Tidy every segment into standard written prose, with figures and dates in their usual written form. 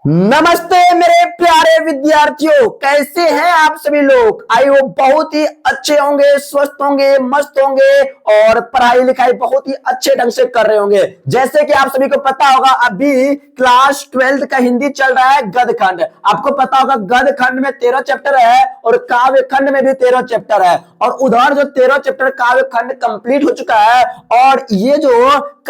नमस्ते मेरे प्यारे विद्यार्थियों, कैसे हैं आप सभी लोग। आई होप बहुत ही अच्छे होंगे, स्वस्थ होंगे, मस्त होंगे और पढ़ाई लिखाई बहुत ही अच्छे ढंग से कर रहे होंगे। जैसे कि आप सभी को पता होगा, अभी क्लास 12 का हिंदी चल रहा है गद्य खंड। आपको पता होगा गद्य खंड में 13 चैप्टर है और काव्य खंड में भी 13 चैप्टर है। और उधर जो 13 चैप्टर काव्य खंड कंप्लीट हो चुका है और ये जो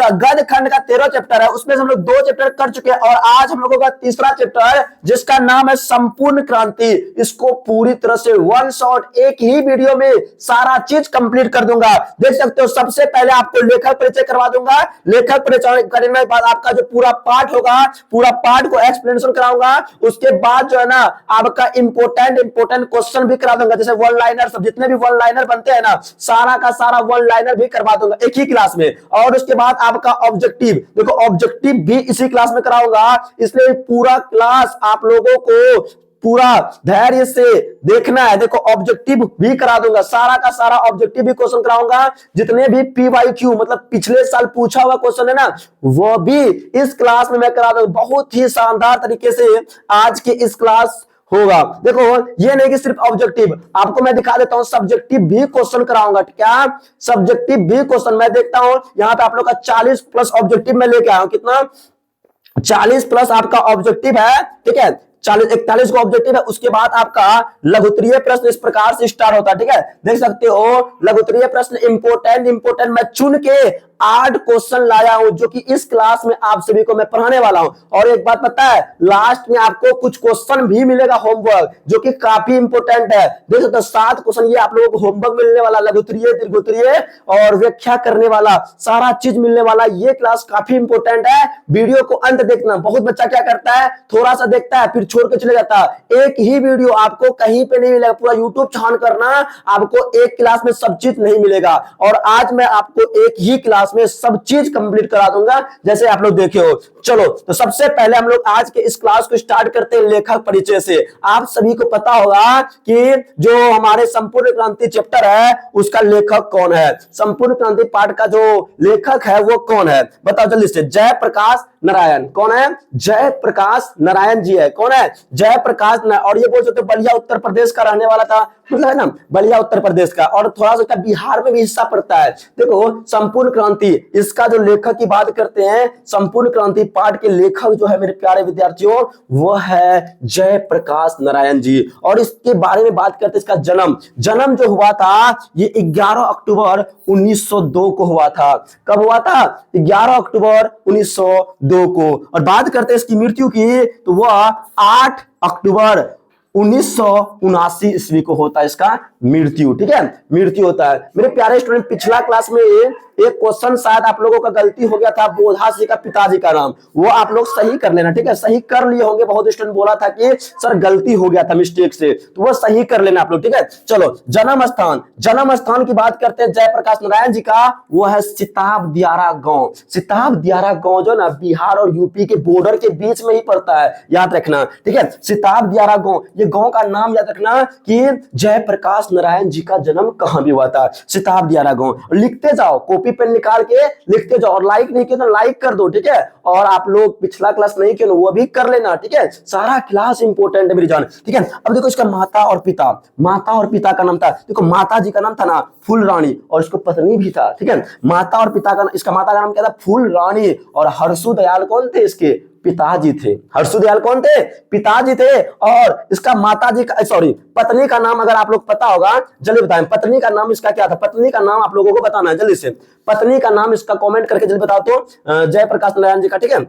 गद्य खंड का 13 चैप्टर है उसमें हम लोग 2 चैप्टर कर चुके हैं और आज हम लोगों का तीसरा चैप्टर जिसका नाम है संपूर्ण क्रांति। इसको पूरी तरह से वन शॉट एक ही वीडियो में सारा चीज कंप्लीट कर दूंगा। देख सकते हो, सबसे पहले आपको लेखक परिचय करवा दूंगा। लेखक परिचय करने के बाद आपका जो पूरा पाठ होगा, पूरा पाठ को एक्सप्लेनेशन कराऊंगा। उसके बाद जो है ना, आपका इंपोर्टेंट क्वेश्चन भी करा दूंगा। जैसे वन लाइनर, सब जितने भी वन लाइनर बनते हैं ना, सारा का सारा वन लाइनर भी करवा दूंगा एक ही क्लास में। और उसके बाद आपका ऑब्जेक्टिव, देखो ऑब्जेक्टिव भी इसी क्लास में कराऊंगा। इसलिए पूरा क्लास आप लोगों को पूरा धैर्य से देखना है। देखो ऑब्जेक्टिव भी करा दूंगा, सारा का सारा ऑब्जेक्टिव भी क्वेश्चन कराऊंगा। जितने भी PYQ मतलब पिछले साल पूछा हुआ क्वेश्चन है ना, वो भी इस क्लास में मैं करा दूंगा। बहुत ही शानदार तरीके से आज के इस क्लास होगा। देखो ये नहीं कि सिर्फ ऑब्जेक्टिव, आपको मैं दिखा देता हूं सब्जेक्टिव भी क्वेश्चन कराऊंगा। क्या सब्जेक्टिव भी क्वेश्चन मैं देखता हूं। यहां पे आप लोग का 40 प्लस ऑब्जेक्टिव मैं लेके आया हूं। कितना? 40 प्लस आपका ऑब्जेक्टिव है, ठीक है। 41 का ऑब्जेक्टिव है। उसके बाद आपका लघुत्तरीय प्रश्न इस प्रकार से स्टार्ट होता है, ठीक है। देख सकते हो लघुत्तरीय प्रश्न इंपोर्टेंट मैं चुन के 8 क्वेश्चन लाया हूं जो कि इस क्लास में आप सभी को मैं पढ़ाने वाला हूं। और एक बात पता है, लास्ट में आपको कुछ क्वेश्चन भी मिलेगा होमवर्क, जो कि काफी इंपोर्टेंट है। देख सकते हो 7 क्वेश्चन ये आप लोगों को होमवर्क मिलने वाला, लघुत्तरीय, दीर्घोत्तरीय और व्याख्या करने वाला सारा चीज मिलने वाला। ये क्लास काफी इंपोर्टेंट है। वीडियो को अंत देखना। बहुत बच्चा क्या करता है, थोड़ा सा देखता है फिर छोड़ के चले जाता है। एक ही वीडियो आपको कहीं पे नहीं मिलेगा, पूरा यूट्यूब छान करना, आपको एक क्लास में सब चीज नहीं मिलेगा। और आज मैं आपको एक ही क्लास में सब चीज कंप्लीट करा दूंगा, जैसे आप लोग देखे हो। चलो तो सबसे पहले हम लोग आज के इस क्लास को स्टार्ट करते हैं लेखक परिचय से। आप सभी को पता होगा कि जो हमारे संपूर्ण क्रांति चैप्टर है उसका लेखक कौन है। संपूर्ण क्रांति पाठ का जो लेखक है वो कौन है, बताओ जल्दी से। जयप्रकाश नारायण। कौन है? जयप्रकाश नारायण जी है। कौन है? जयप्रकाश नारायण। और ये बोल सकते बलिया उत्तर प्रदेश का रहने वाला था, मतलब है ना, बलिया उत्तर प्रदेश का। और थोड़ा सा बिहार में भी हिस्सा पड़ता है। देखो संपूर्ण क्रांति, इसका जो लेखक की बात करते हैं, संपूर्ण क्रांति पाठ के लेखक जो है मेरे प्यारे विद्यार्थियों, वो है जयप्रकाश नारायण जी। और इसके बारे में बात करते हैं, इसका जन्म जो हुआ था ये 11 अक्टूबर 1902 को हुआ था। कब हुआ था? 11 अक्टूबर 1902 को। और बात करते हैं इसकी मृत्यु की, तो वह 8 अक्टूबर 1979 ईस्वी को होता है इसका मृत्यु, ठीक है। मृत्यु होता है। मेरे प्यारे स्टूडेंट, पिछला क्लास में एक क्वेश्चन शायद आप लोगों का गलती हो गया था, बोधास जी का पिताजी का नाम, वो आप लोग सही कर लेना, ठीक है। सही कर लिए होंगे। बहुत स्टूडेंट बोला था कि सर गलती हो गया था मिस्टेक से, तो वो सही कर लेना आप लोग, ठीक है। चलो जन्म स्थान की बात करते हैं जयप्रकाश नारायण जी का। वो है सिताब दियारा गांव। सिताब दियारा गांव जो ना बिहार और यूपी के बॉर्डर के बीच में ही पड़ता है, याद रखना, ठीक है। सिताब दियारा गांव, ये गांव का नाम याद रखना कि जयप्रकाश नारायण जी का जन्म कहां भी हुआ था, सिताब दियारा गांव। लिखते जाओ, कॉपी पेन निकाल के लिखते जाओ। और लाइक नहीं किया तो लाइक कर दो, ठीक है। और आप लोग पिछला क्लास नहीं किया वो भी कर लेना, ठीक है। सारा क्लास इंपोर्टेंट है मेरी जान, ठीक है। अब देखो इसका माता और पिता का नाम था। देखो माता जी का नाम था ना फूल रानी, और इसको पत्नी भी था, ठीक है। माता और पिता का, इसका माता का नाम क्या था? फूल रानी। और हर्षु दयाल कौन थे? इसके पिताजी थे। हर्षु दयाल कौन थे? पिताजी थे। और इसका माताजी का, सॉरी, पत्नी का नाम अगर आप लोग पता होगा जल्दी बताएं। पत्नी का नाम इसका क्या था? पत्नी का नाम आप लोगों को बताना है जल्दी से। पत्नी का नाम इसका कमेंट करके जल्दी बताओ तो जयप्रकाश नारायण जी का, ठीक है।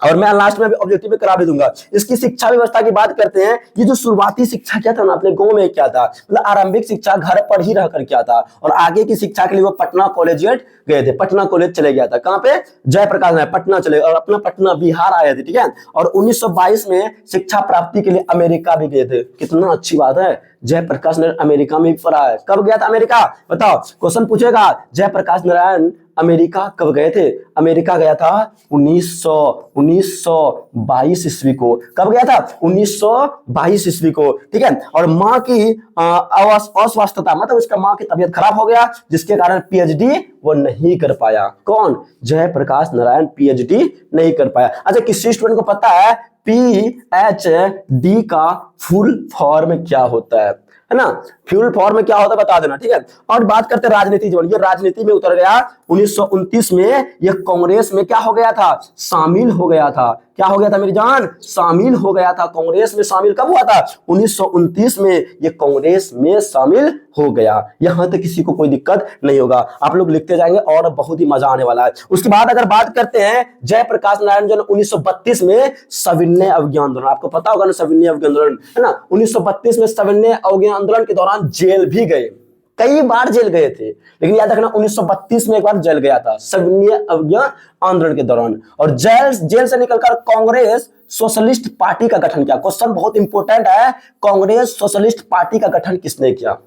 और मैं लास्ट में ऑब्जेक्टिव में करा भी दूंगा। इसकी शिक्षा व्यवस्था की बात करते हैं। ये जो शुरुआती शिक्षा क्या था ना अपने गांव में, क्या था, मतलब आरंभिक शिक्षा घर पर ही रहकर क्या था। और आगे की शिक्षा के लिए वो पटना कॉलेजिएट गए थे, पटना कॉलेज चले गया था। कहां पे? जयप्रकाश में पटना चले, और अपना पटना बिहार आए थे, ठीक है। और 1922 में शिक्षा प्राप्ति के लिए अमेरिका भी गए थे। कितना अच्छी बात है, जयप्रकाश नारायण अमेरिका में भी पढ़ा है। कब गया था अमेरिका? बताओ, क्वेश्चन पूछेगा जयप्रकाश नारायण अमेरिका कब गए थे? अमेरिका गया था 1922 ईस्वी को। कब गया था? 1922 ईस्वी को, ठीक है। और माँ की अस्वस्थता, मतलब उसका माँ की तबीयत खराब हो गया, जिसके कारण पीएचडी वो नहीं कर पाया। कौन? जयप्रकाश नारायण पीएचडी नहीं कर पाया। अच्छा, किसी स्टूडेंट को पता है पीएचडी का फुल फॉर्म क्या होता है ना? फ्यूल फॉर्म में क्या होता है बता देना, ठीक है। और बात करते हैं राजनीति जीवन। ये राजनीति में उतर गया 1929 में। ये कांग्रेस में क्या हो गया था? शामिल हो गया था। क्या हो गया था मेरी जान? शामिल हो गया था। कांग्रेस में शामिल कब हुआ था? 1929 में ये कांग्रेस में शामिल हो गया। यहां तक किसी को कोई दिक्कत नहीं होगा, आप लोग लिखते जाएंगे और बहुत ही मजा आने वाला है। उसके बाद अगर बात करते हैं जयप्रकाश नारायण जो 1932 में सविनय अवज्ञा आंदोलन, आपको पता होगा ना सविनय अवज्ञा आंदोलन, है ना? 1932 में सविनय अवज्ञा आंदोलन के दौरान जेल भी गए, कई बार जेल गए थे, लेकिन याद रखना 1932 में एक बार जेल गया था सविनय अवज्ञा आंदोलन के दौरान। और जेल से निकलकर कांग्रेस सोशलिस्ट पार्टी का गठन किया। क्वेश्चन बहुत इंपॉर्टेंट है, कांग्रेस सोशलिस्ट पार्टी का गठन किसने किया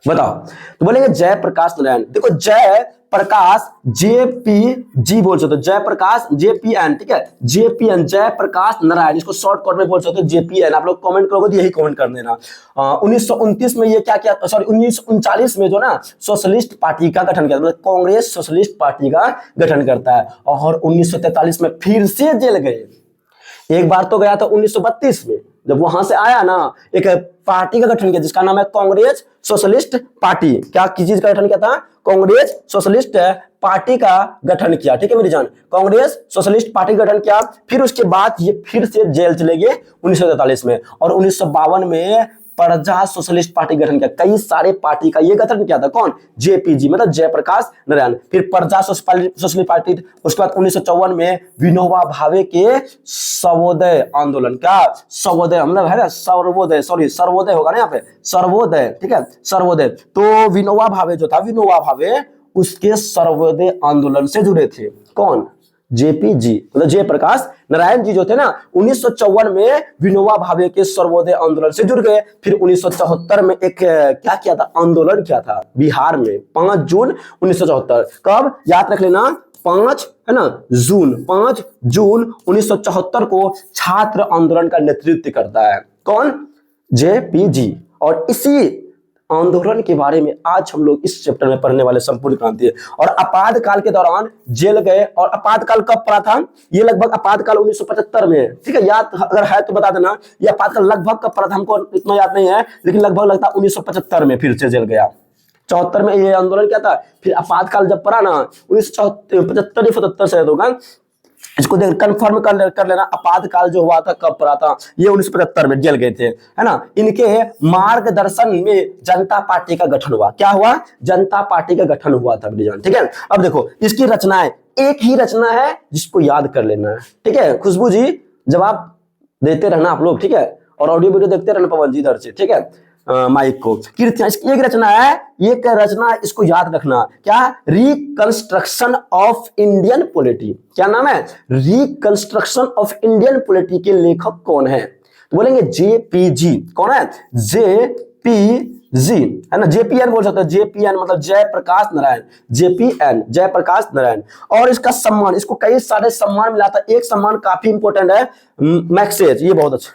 बताओ? तो बोलेंगे जयप्रकाश नारायण। देखो जय प्रकाश जेपीजी बोल सकते हो, जयप्रकाश जेपीएन, ठीक है, जेपीएन जयप्रकाश नारायण, इसको शॉर्टकट में बोल सकते हो जेपीएन। आप लोग कमेंट करोगे तो यही कमेंट कर देना। 1929 में ये क्या किया, सॉरी 1939 में जो ना सोशलिस्ट पार्टी का गठन किया, मतलब कांग्रेस सोशलिस्ट पार्टी का गठन करता है। और 1943 में फिर से जेल गए। एक बार तो गया था 1932 में, जब वहां से आया ना एक पार्टी का गठन किया जिसका नाम है कांग्रेस सोशलिस्ट पार्टी। क्या किस चीज का गठन किया था? कांग्रेस सोशलिस्ट पार्टी का गठन किया, ठीक है मेरी जान, कांग्रेस सोशलिस्ट पार्टी का गठन किया। फिर उसके बाद ये फिर से जेल चले गए 1943 में। और 1952 में प्रजा सोशलिस्ट पार्टी गठन किया। कई सारे पार्टी का ये गठन किया था। कौन? जेपीजी मतलब जयप्रकाश नारायण। फिर प्रजा सोशलिस्ट पार्टी। उसके बाद 1954 में विनोबा भावे के सर्वोदय आंदोलन। क्या सर्वोदय मतलब है ना, सर्वोदय, सॉरी सर्वोदय होगा ना यहाँ पे, सर्वोदय, ठीक है, सर्वोदय। तो विनोबा भावे जो था, विनोबा भावे उसके सर्वोदय आंदोलन से जुड़े थे। कौन? जेपीजी मतलब जयप्रकाश नारायण जी जो थे ना 1954 में विनोबा भावे के सर्वोदय आंदोलन से जुड़ गए। फिर 1974 में एक क्या किया था, आंदोलन किया था बिहार में 5 जून 1974। कब? याद रख लेना, 5 है ना जून, 5 जून 1974 को छात्र आंदोलन का नेतृत्व करता है। कौन? जेपीजी। और इसी आंदोलन के बारे में आज हम लोग इस चैप्टर में पढ़ने वाले संपूर्ण क्रांति है। और आपातकाल के दौरान जेल गए। और आपातकाल कब पड़ा था? ये लगभग आपातकाल 1975 में, ठीक है, याद अगर है तो बता देना। ये आपातकाल लगभग कब पड़ा था हमको इतना याद नहीं है, लेकिन लगभग लगता है 1975 में फिर से जेल गया। 74 में ये आंदोलन क्या था, फिर आपातकाल जब पड़ा ना 1975 या 77 से होगा, इसको देख कंफर्म कर लेना। आपातकाल जो हुआ था कब पड़ा था? ये 1975 में जेल गए थे, है ना। इनके मार्गदर्शन में जनता पार्टी का गठन हुआ। क्या हुआ? जनता पार्टी का गठन हुआ था, ठीक है। अब देखो इसकी रचनाएं, एक ही रचना है जिसको याद कर लेना है, ठीक है। खुशबू जी जवाब देते रहना आप लोग, ठीक है, और ऑडियो वीडियो देखते रहना पवन जी इधर से, ठीक है, माइक को। कीर्तियां, एक रचना है, एक रचना इसको याद रखना। क्या? Reconstruction of Indian polity. क्या नाम है? रिकंस्ट्रक्शन ऑफ इंडियन पॉलिटी के लेखक कौन है? तो बोलेंगे जेपीजी। कौन है? जेपीजी, है ना, जेपीएन बोल सकते हैं। जेपीएन मतलब जयप्रकाश नारायण, जेपीएन जयप्रकाश नारायण। और इसका सम्मान, इसको कई सारे सम्मान मिला था। एक सम्मान काफी इंपॉर्टेंट है, मैक्सेज, ये बहुत अच्छा।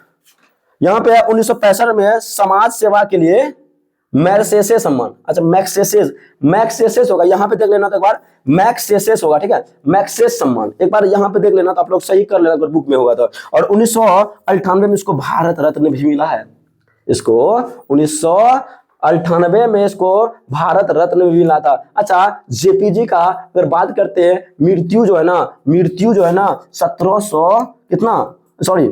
यहाँ पे 1965 में समाज सेवा के लिए मैक्सेसे सम्मान। अच्छा मैक्सेसेस होगा, यहाँ पे देख लेना तो एक बार मैक्सेसेस होगा, ठीक है, मैक्सेस सम्मान एक बार यहाँ पे देख लेना तो आप लोग सही कर लेना अगर बुक में होगा तो। और 1998 में इसको भारत रत्न भी मिला है। इसको 1998 में इसको भारत रत्न भी मिला था। अच्छा जेपीजी का अगर बात करते हैं, मृत्यु जो है ना 1700 कितना, सॉरी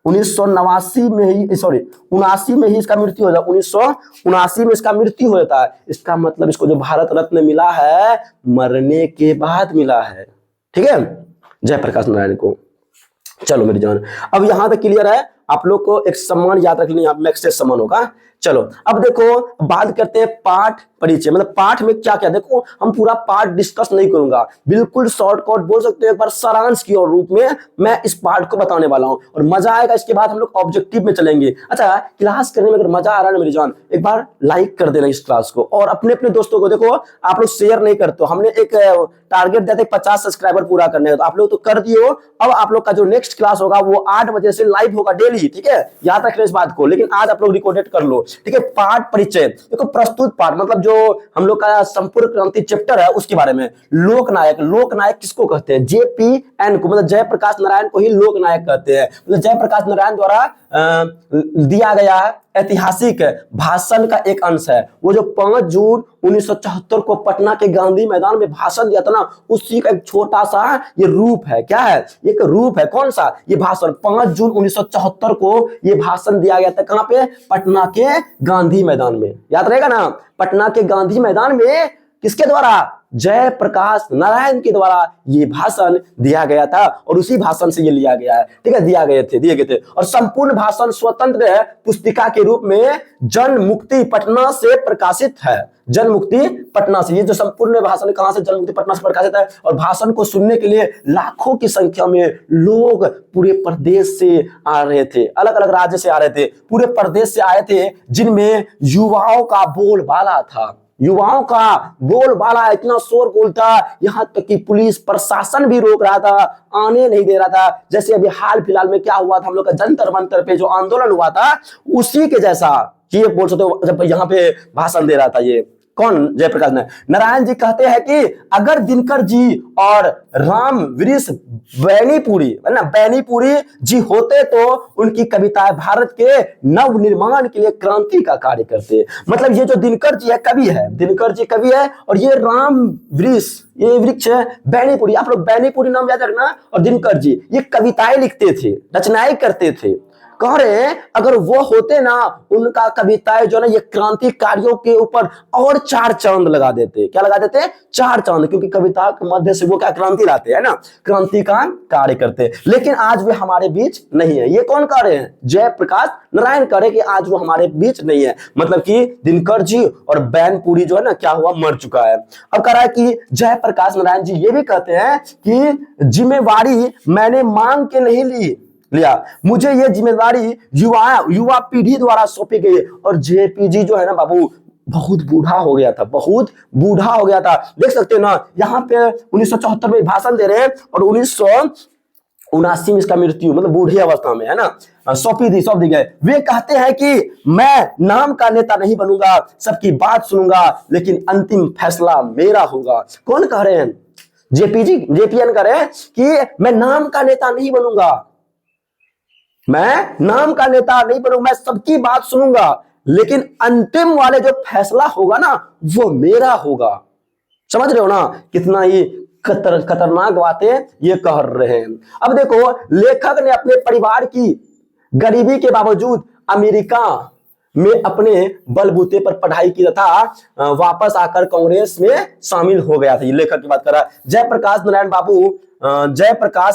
1989 में ही, सॉरी 79 में ही इसका मृत्यु हो जाता है। 1979 में इसका मृत्यु हो जाता है। इसका मतलब इसको जो भारत रत्न मिला है मरने के बाद मिला है, ठीक है, जयप्रकाश नारायण को। चलो मेरी जान, अब यहां तक क्लियर है। आप लोग को एक सम्मान याद रख लेना, मैक्सेस सम्मान होगा। चलो अब देखो बात करते हैं पाठ परिचय, मतलब पाठ में क्या क्या, देखो हम पूरा पाठ डिस्कस नहीं करूंगा, बिल्कुल शॉर्टकट बोल सकते हो, एक बार सारांश की और रूप में मैं इस पाठ को बताने वाला हूं और मजा आएगा। इसके बाद हम लोग ऑब्जेक्टिव में चलेंगे। अच्छा, क्लास करने में अगर मजा आ रहा है ना मेरी जान, एक बार लाइक कर देना इस क्लास को और अपने अपने दोस्तों को, देखो आप लोग शेयर नहीं करते हो, हमने एक टारगेट दिया था 50 सब्सक्राइबर पूरा करने का, तो आप लोग तो कर दिए हो। अब आप लोग का जो नेक्स्ट क्लास होगा वो 8 बजे से लाइव होगा डेली, ठीक है, याद रखना इस बात को। लेकिन आज आप लोग रिकॉर्डेड कर लो, ठीक है। पाठ परिचय, देखो प्रस्तुत पाठ मतलब जो हम लोग का संपूर्ण क्रांति चैप्टर है उसके बारे में। लोकनायक, लोकनायक किसको कहते हैं? JPN को, मतलब जयप्रकाश नारायण को ही लोकनायक कहते हैं। मतलब जयप्रकाश नारायण द्वारा दिया गया ऐतिहासिक भाषण का एक अंश है। वो जो 5 जून 1974 को पटना के गांधी मैदान में भाषण दिया था ना, उसी का एक छोटा सा ये रूप है। क्या है? एक रूप है। कौन सा? ये भाषण 5 जून 1974 को ये भाषण दिया गया था। कहां पे? पटना के गांधी मैदान में। याद रहेगा ना, पटना के गांधी मैदान में किसके द्वारा? जयप्रकाश नारायण के द्वारा ये भाषण दिया गया था और उसी भाषण से ये लिया गया है, ठीक है, दिए गए थे। और संपूर्ण भाषण स्वतंत्र पुस्तिका के रूप में जन मुक्ति पटना से प्रकाशित है। जन मुक्ति पटना से, ये जो संपूर्ण भाषण कहां से? जन मुक्ति पटना से प्रकाशित है। और भाषण को सुनने के लिए लाखों की संख्या में लोग पूरे प्रदेश से आ रहे थे, अलग अलग राज्य से आ रहे थे, पूरे प्रदेश से आए थे, जिनमें युवाओं का बोलबाला था। युवाओं का बोलबाला, इतना शोरगुल था, यहां तक कि पुलिस प्रशासन भी रोक रहा था, आने नहीं दे रहा था। जैसे अभी हाल फिलहाल में क्या हुआ था, हम लोग का जंतर मंतर पे जो आंदोलन हुआ था, उसी के जैसा ये बोल सकते हो। जब यहाँ पे भाषण दे रहा था ये कौन? जयप्रकाश नारायण जी कहते हैं कि अगर दिनकर जी और राम वृष बैनीपुरी है ना, बैनीपुरी जी होते तो उनकी कविताएं भारत के नव निर्माण के लिए क्रांति का कार्य करते। मतलब ये जो दिनकर जी है कवि है, दिनकर जी कवि है, और ये राम वृष, ये वृक्ष है बैनीपुरी, आप लोग बैनीपुरी नाम याद रखना। और दिनकर जी ये कविताएं लिखते थे, रचनाएं करते थे। कह रहे अगर वो होते ना, उनका कविताएं जो ना ये क्रांतिकारियों के ऊपर और 4 चांद लगा देते। क्या लगा देते? 4 चांद, क्योंकि कविता के मध्य से वो क्या क्रांति लाते हैं ना, क्रांति का कार्य करते। लेकिन आज वे हमारे बीच नहीं है। ये कौन कह रहे हैं? जयप्रकाश नारायण कह रहे कि आज वो हमारे बीच नहीं है। मतलब कि दिनकर जी और बैनपुरी जो है ना, क्या हुआ? मर चुका है। अब कह रहा है कि जयप्रकाश नारायण जी ये भी कहते हैं कि जिम्मेवारी मैंने मांग के नहीं लिया, मुझे ये जिम्मेदारी युवा पीढ़ी द्वारा सौंपी गई। और जेपीजी जो है ना बाबू, बहुत बूढ़ा हो गया था, बहुत बूढ़ा हो गया था। देख सकते हो ना, यहाँ पे 1974 में भाषण दे रहे हैं और 1979 में इसका मृत्यु, मतलब बूढ़ी अवस्था में है ना, सौंप दी गए। वे कहते हैं कि मैं नाम का नेता नहीं बनूंगा, सबकी बात सुनूंगा, लेकिन अंतिम फैसला मेरा होगा। कौन कह रहे हैं? जेपीएन कह रहे हैं कि मैं नाम का नेता नहीं बनूंगा, मैं नाम का नेता नहीं बनूंगा, मैं सबकी बात सुनूंगा, लेकिन अंतिम वाले जो फैसला होगा ना, वो मेरा होगा। समझ रहे हो ना, कितना ही खतरनाक बातें ये कह रहे हैं। अब देखो, लेखक ने अपने परिवार की गरीबी के बावजूद अमेरिका में अपने बलबूते पर पढ़ाई की तथा वापस आकर कांग्रेस में शामिल हो गया था। ये लेखक की बात कर रहा है। जयप्रकाश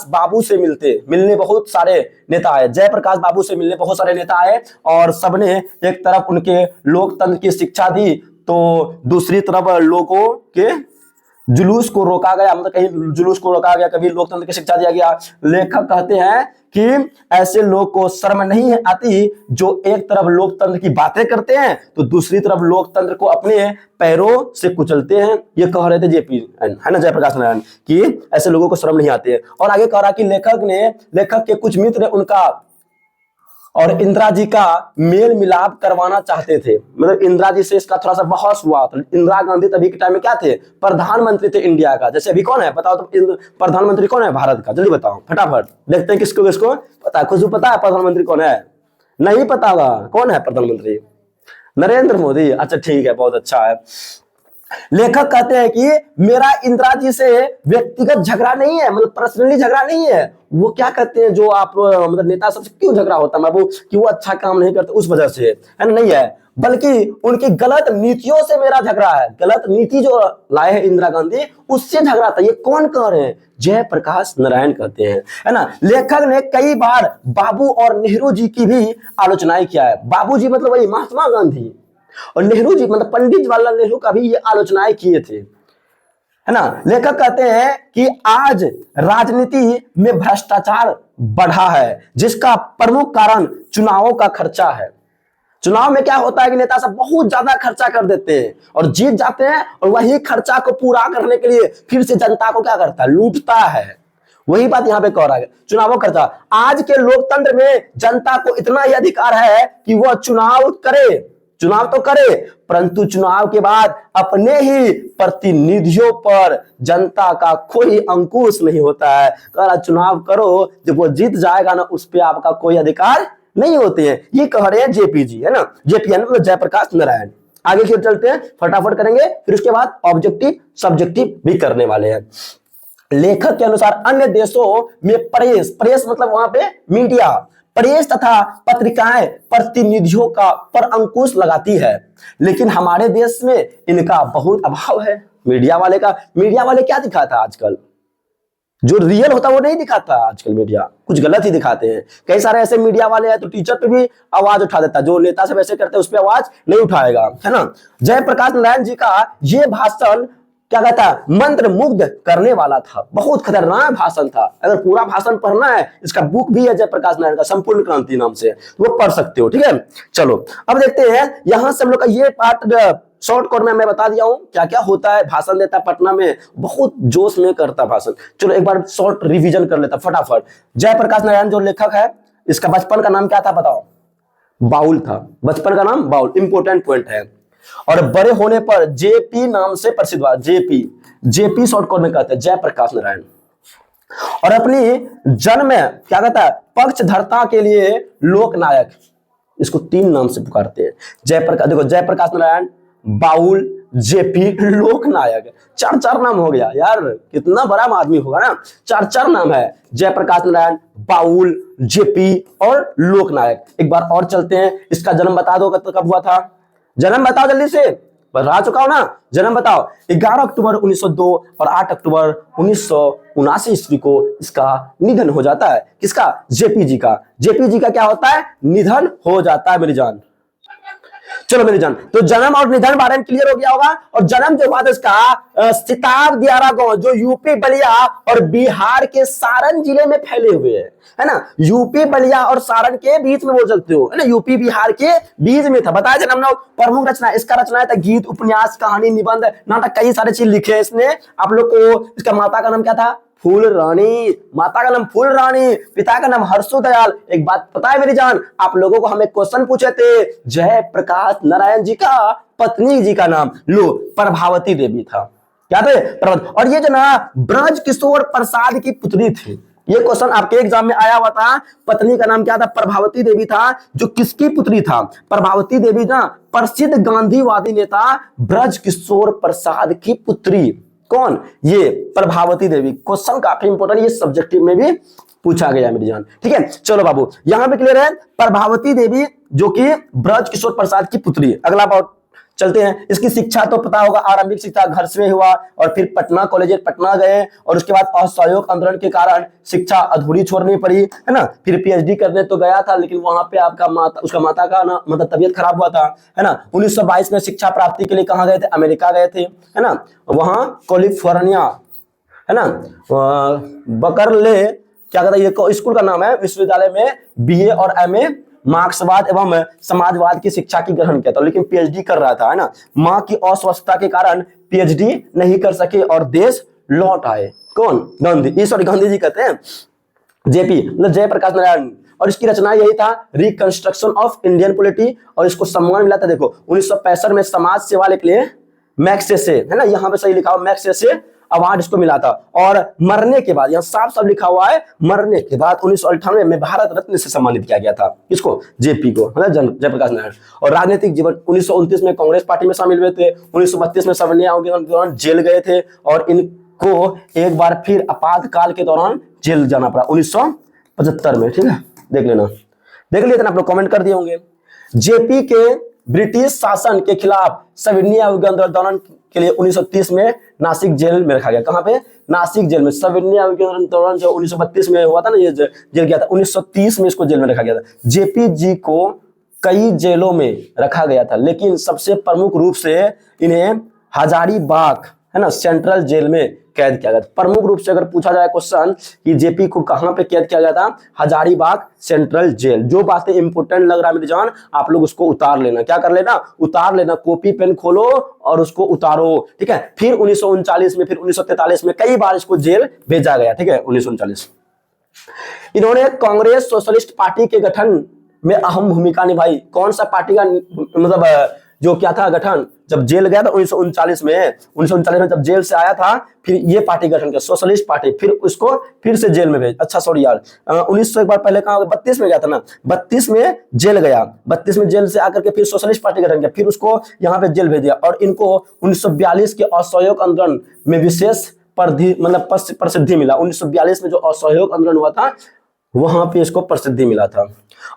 बाबू से मिलने बहुत सारे नेता आए। जयप्रकाश बाबू से मिलने बहुत सारे नेता आए और सबने एक तरफ उनके लोकतंत्र की शिक्षा दी, तो दूसरी तरफ लोगों के जुलूस को रोका गया, मतलब कहीं जुलूस को रोका गया, कभी लोकतंत्र की शिक्षा दिया गया। लेखक कहते हैं कि ऐसे लोग को शर्म नहीं आती जो एक तरफ लोकतंत्र की बातें करते हैं तो दूसरी तरफ लोकतंत्र को अपने पैरों से कुचलते हैं। ये कह रहे थे जेपीएन, है ना, जयप्रकाश नारायण, कि ऐसे लोगों को शर्म नहीं आती है। और आगे कह रहा कि लेखक के कुछ मित्र उनका और इंदिरा जी का मेल मिलाप करवाना चाहते थे। मतलब इंदिरा जी से इसका थोड़ा सा बहस हुआ। तो इंदिरा गांधी तभी के टाइम में क्या थे? प्रधानमंत्री थे इंडिया का। जैसे अभी कौन है बताओ तो, प्रधानमंत्री कौन है भारत का? जल्दी बताओ फटाफट, देखते हैं किसको किसको पता है। खुद पता है प्रधानमंत्री कौन है? नहीं पता होगा। कौन है प्रधानमंत्री? नरेंद्र मोदी। अच्छा ठीक है, बहुत अच्छा है। लेखक कहते हैं कि मेरा इंदिरा जी से व्यक्तिगत झगड़ा नहीं है, मतलब पर्सनली झगड़ा नहीं है। वो क्या कहते हैं, जो आप मतलब नेता सबसे क्यों झगड़ा होता है बाबू, कि वो अच्छा काम नहीं करते उस वजह से, है ना, नहीं है, बल्कि उनकी गलत नीतियों से मेरा झगड़ा है। गलत नीति जो लाए हैं इंदिरा गांधी, उससे झगड़ा था। ये कौन कह रहे हैं? जयप्रकाश नारायण कहते हैं, है ना। लेखक ने कई बार बाबू और नेहरू जी की भी आलोचनाएं किया है। बाबू जी मतलब वही महात्मा गांधी, और नेहरू जी मतलब पंडित जवाहरलाल नेहरू का भी ये आलोचनाएं किए थे, है ना। लेखक कहते हैं कि आज राजनीति में भ्रष्टाचार बढ़ा है, जिसका प्रमुख कारण चुनावों का खर्चा है। चुनाव में क्या होता है कि नेता सब बहुत ज्यादा खर्चा कर देते हैं और जीत जाते हैं, और वही खर्चा को पूरा करने के लिए फिर से जनता को क्या करता है, लूटता है। वही बात यहां पे कह रहा है, चुनाव खर्चा। आज के लोकतंत्र में जनता को इतना ही अधिकार है कि वह चुनाव तो करे, परंतु चुनाव के बाद अपने ही प्रतिनिधियों पर जनता का कोई अंकुश नहीं होता है। कह रहा चुनाव करो, जब वो जीत जाएगा ना, उस पर आपका कोई अधिकार नहीं होते हैं। ये कह रहे हैं जेपी जी, है ना, जेपी मतलब जयप्रकाश नारायण। आगे फिर चलते हैं, फटाफट करेंगे, फिर उसके बाद ऑब्जेक्टिव सब्जेक्टिव भी करने वाले हैं। लेखक के अनुसार अन्य देशों में प्रेस मतलब वहां पे मीडिया, प्रेस तथा पत्रिकाएं प्रतिनिधियों का पर अंकुश लगाती है, लेकिन हमारे देश में इनका बहुत अभाव है। मीडिया वाले क्या दिखाता आजकल, जो रियल होता वो नहीं दिखाता आजकल। मीडिया कुछ गलत ही दिखाते हैं। कई सारे ऐसे मीडिया वाले हैं तो टीचर पे भी आवाज उठा देता, जो नेता सब ऐसे करते हैं उस पर आवाज नहीं उठाएगा, है ना। जयप्रकाश नारायण जी का ये भाषण क्या कहता है, मंत्र मुग्ध करने वाला था। बहुत खतरनाक भाषण था। अगर पूरा भाषण पढ़ना है, इसका बुक भी है जयप्रकाश नारायण का, संपूर्ण क्रांति नाम से, वो पढ़ सकते हो, ठीक है। चलो अब देखते हैं, यहां से हम लोग का ये पार्ट शॉर्ट कोड में मैं बता दिया हूं क्या क्या होता है। भाषण देता पटना में, बहुत जोश में करता भाषण। चलो एक बार शॉर्ट रिवीजन कर लेता फटाफट। जयप्रकाश नारायण जो लेखक है, इसका बचपन का नाम क्या था बताओ? बाउल था। बचपन का नाम बाउल, इंपोर्टेंट पॉइंट है। और बड़े होने पर जेपी नाम से प्रसिद्ध हुआ। जेपी शॉर्ट कोड में कहते हैं जयप्रकाश नारायण। और अपनी जन्म में क्या कहता है, पक्षधरता के लिए लोकनायक, इसको 3 नाम से पुकारते हैं। जयप्रकाश नारायण, बाउल, जेपी, लोकनायक, 4 नाम हो गया यार। कितना बड़ा आदमी होगा ना, 4 नाम है, जयप्रकाश नारायण, बाउल, जेपी और लोकनायक। एक बार और चलते हैं, इसका जन्म बता दो कब हुआ था, जन्म बताओ जल्दी से, बता चुका हो ना, जन्म बताओ। 11 अक्टूबर 1902 और 8 अक्टूबर 1979 ईस्वी को इसका निधन हो जाता है। किसका? जेपी जी का। जेपी जी का क्या होता है? निधन हो जाता है मेरी जान। चलो मेरी जान, तो जन्म और निधन बारे में क्लियर हो गया होगा। और जन्म जो हुआ था इसका सिताब दियारा गांव, जो यूपी बलिया और बिहार के सारण जिले में फैले हुए है ना। यूपी बलिया और सारण के बीच में बोल सकते हो, है ना, यूपी बिहार के बीच में था। बताया जन्म ना, प्रमुख रचना इसका रचना था गीत, उपन्यास, कहानी, निबंध, नाटक, कई सारे चीज लिखे हैं इसने। आप लोग को इसका माता का नाम क्या था? फूल रानी। माता का नाम फूल रानी, पिता का नाम हर्षु दयाल। एक बात पता है मेरी जान, आप लोगों को हमें क्वेश्चन पूछे थे, जयप्रकाश नारायण जी का पत्नी जी का नाम लो प्रभावती देवी था। क्या थे? और ये जो ना ब्रज किशोर प्रसाद की पुत्री थी। ये क्वेश्चन आपके एग्जाम में आया हुआ था। पत्नी का नाम क्या था? प्रभावती देवी था। जो किसकी पुत्री था? प्रभावती देवी ना प्रसिद्ध गांधीवादी नेता ब्रज किशोर प्रसाद की पुत्री। कौन? ये प्रभावती देवी। क्वेश्चन काफी इंपोर्टेंट, ये सब्जेक्टिव में भी पूछा गया मेरी जान, ठीक है। चलो बाबू, यहां पे क्लियर है, प्रभावती देवी जो कि ब्रज किशोर प्रसाद की पुत्री। अगला बात चलते हैं। इसकी शिक्षा तो पता होगा, आरंभिक शिक्षा घर से हुआ और फिर पटना कॉलेज पटना गए, और उसके बाद असहयोग आंदोलन के कारण शिक्षा अधूरी छोड़नी पड़ी, है ना। फिर पीएचडी करने तो गया था, लेकिन वहां पे आपका उसका माता का ना मतलब तबियत खराब हुआ था, है ना। 1922 में शिक्षा प्राप्ति के लिए कहाँ गए थे? अमेरिका गए थे, है ना। वहां कैलिफोर्निया, है ना, बकरले क्या कहता है, ये स्कूल का नाम है, विश्वविद्यालय में बीए और एमए मार्क्सवाद एवं समाजवाद की शिक्षा की ग्रहण किया था, लेकिन पीएचडी कर रहा था, है ना। मां की अस्वस्थता के कारण पीएचडी नहीं कर सके और देश लौट आए। कौन? गांधी, सॉरी गांधी जी कहते हैं। जेपी मतलब जयप्रकाश नारायण, और इसकी रचना यही था, रिकंस्ट्रक्शन ऑफ इंडियन पॉलिटी, और इसको सम्मान मिला था देखो 1965 में समाज सेवा के लिए मैक्सेसे, है ना, यहाँ पे सही लिखा हो मैक्सेसे अवार्ड इसको मिला था। और मरने के बाद, यहाँ साफ साफ लिखा हुआ है, मरने के बाद 1998 में भारत रत्न से सम्मानित किया गया था। किसको? जेपी को, मतलब जयप्रकाश नारायण। और राजनीतिक जीवन 1929 में कांग्रेस पार्टी में शामिल हुए थे। 1932 में सवर्णीय आंदोलन के दौरान जेल गए थे और इनको एक बार फिर आपातकाल के दौरान जेल जाना पड़ा 1975 में। ठीक है, देख लेना, देख लेते आप लोग, कमेंट कर दिए होंगे। जेपी के ब्रिटिश शासन के खिलाफ सविनय आंदोलन के लिए 1930 में नासिक जेल में रखा गया। कहां पे? नासिक जेल में। सविनय आंदोलन जो 1932 में हुआ था ना, ये जेल गया था, 1930 में इसको जेल में रखा गया था। जेपी जी को कई जेलों में रखा गया था, लेकिन सबसे प्रमुख रूप से इन्हें हजारीबाग, है ना, सेंट्रल जेल में कैद किया गया था। प्रमुख रूप से अगर पूछा जाए क्वेश्चन कि जेपी को कहां पे कैद किया गया था, हजारीबाग सेंट्रल जेल। जो बातें इंपोर्टेंट लग रहा है मेरी जान, आप लोग उसको उतार लेना। क्या कर लेना? उतार लेना, कॉपी पेन खोलो और उसको उतारो। ठीक है, फिर 1939 में, फिर 1943 में कई बार इसको जेल भेजा गया। ठीक है, 1939 इन्होंने कांग्रेस सोशलिस्ट पार्टी के गठन में अहम भूमिका निभाई। कौन सा पार्टी का मतलब जो क्या था गठन? जब जेल गया था 1939 में जब जेल से आया था, फिर ये पार्टी गठन किया, सोशलिस्ट पार्टी। फिर उसको फिर से जेल में भेज, अच्छा सॉरी यार, 1900 एक बार पहले कहा 32 में गया था ना, 32 में जेल गया, 32 में जेल से आकर के फिर सोशलिस्ट पार्टी गठन किया, फिर उसको यहाँ पे जेल भेज दिया। और इनको 1942 के असहयोग आंदोलन में विशेष मतलब प्रसिद्धि मिला। 1942 में जो असहयोग आंदोलन हुआ था, वहां पे इसको प्रसिद्धि मिला था।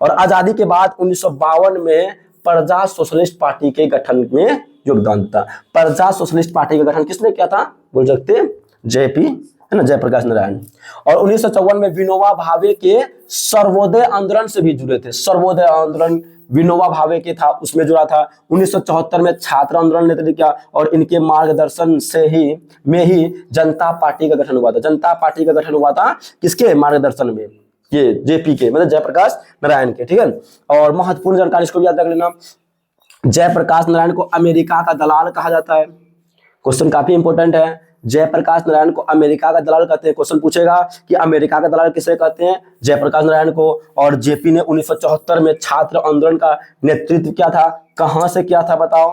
और आजादी के बाद 1952 में प्रजा सोशलिस्ट पार्टी के गठन में योगदान था। प्रजा सोशलिस्ट पार्टी का गठन किसने किया था? बोल सकते हैं जेपी, है ना, जयप्रकाश नारायण। और 1954 में विनोबा भावे के सर्वोदय आंदोलन से भी जुड़े थे। सर्वोदय आंदोलन विनोबा भावे के था, उसमें जुड़ा था। 1974 में छात्र आंदोलन नेतृत्व किया और इनके मार्गदर्शन से ही जनता पार्टी का गठन हुआ था। जनता पार्टी का गठन हुआ था किसके मार्गदर्शन में? ये जेपी के, मतलब जयप्रकाश नारायण के। ठीक है, और महत्वपूर्ण जानकारी इसको भी याद रख लेना, जयप्रकाश नारायण को अमेरिका का दलाल कहा जाता है। क्वेश्चन काफी इंपॉर्टेंट है। जयप्रकाश नारायण को अमेरिका का दलाल कहते हैं। क्वेश्चन पूछेगा कि अमेरिका का दलाल किसे कहते हैं? जयप्रकाश नारायण को। और जेपी ने 1974 में छात्र आंदोलन का नेतृत्व किया था। कहां से किया था बताओ?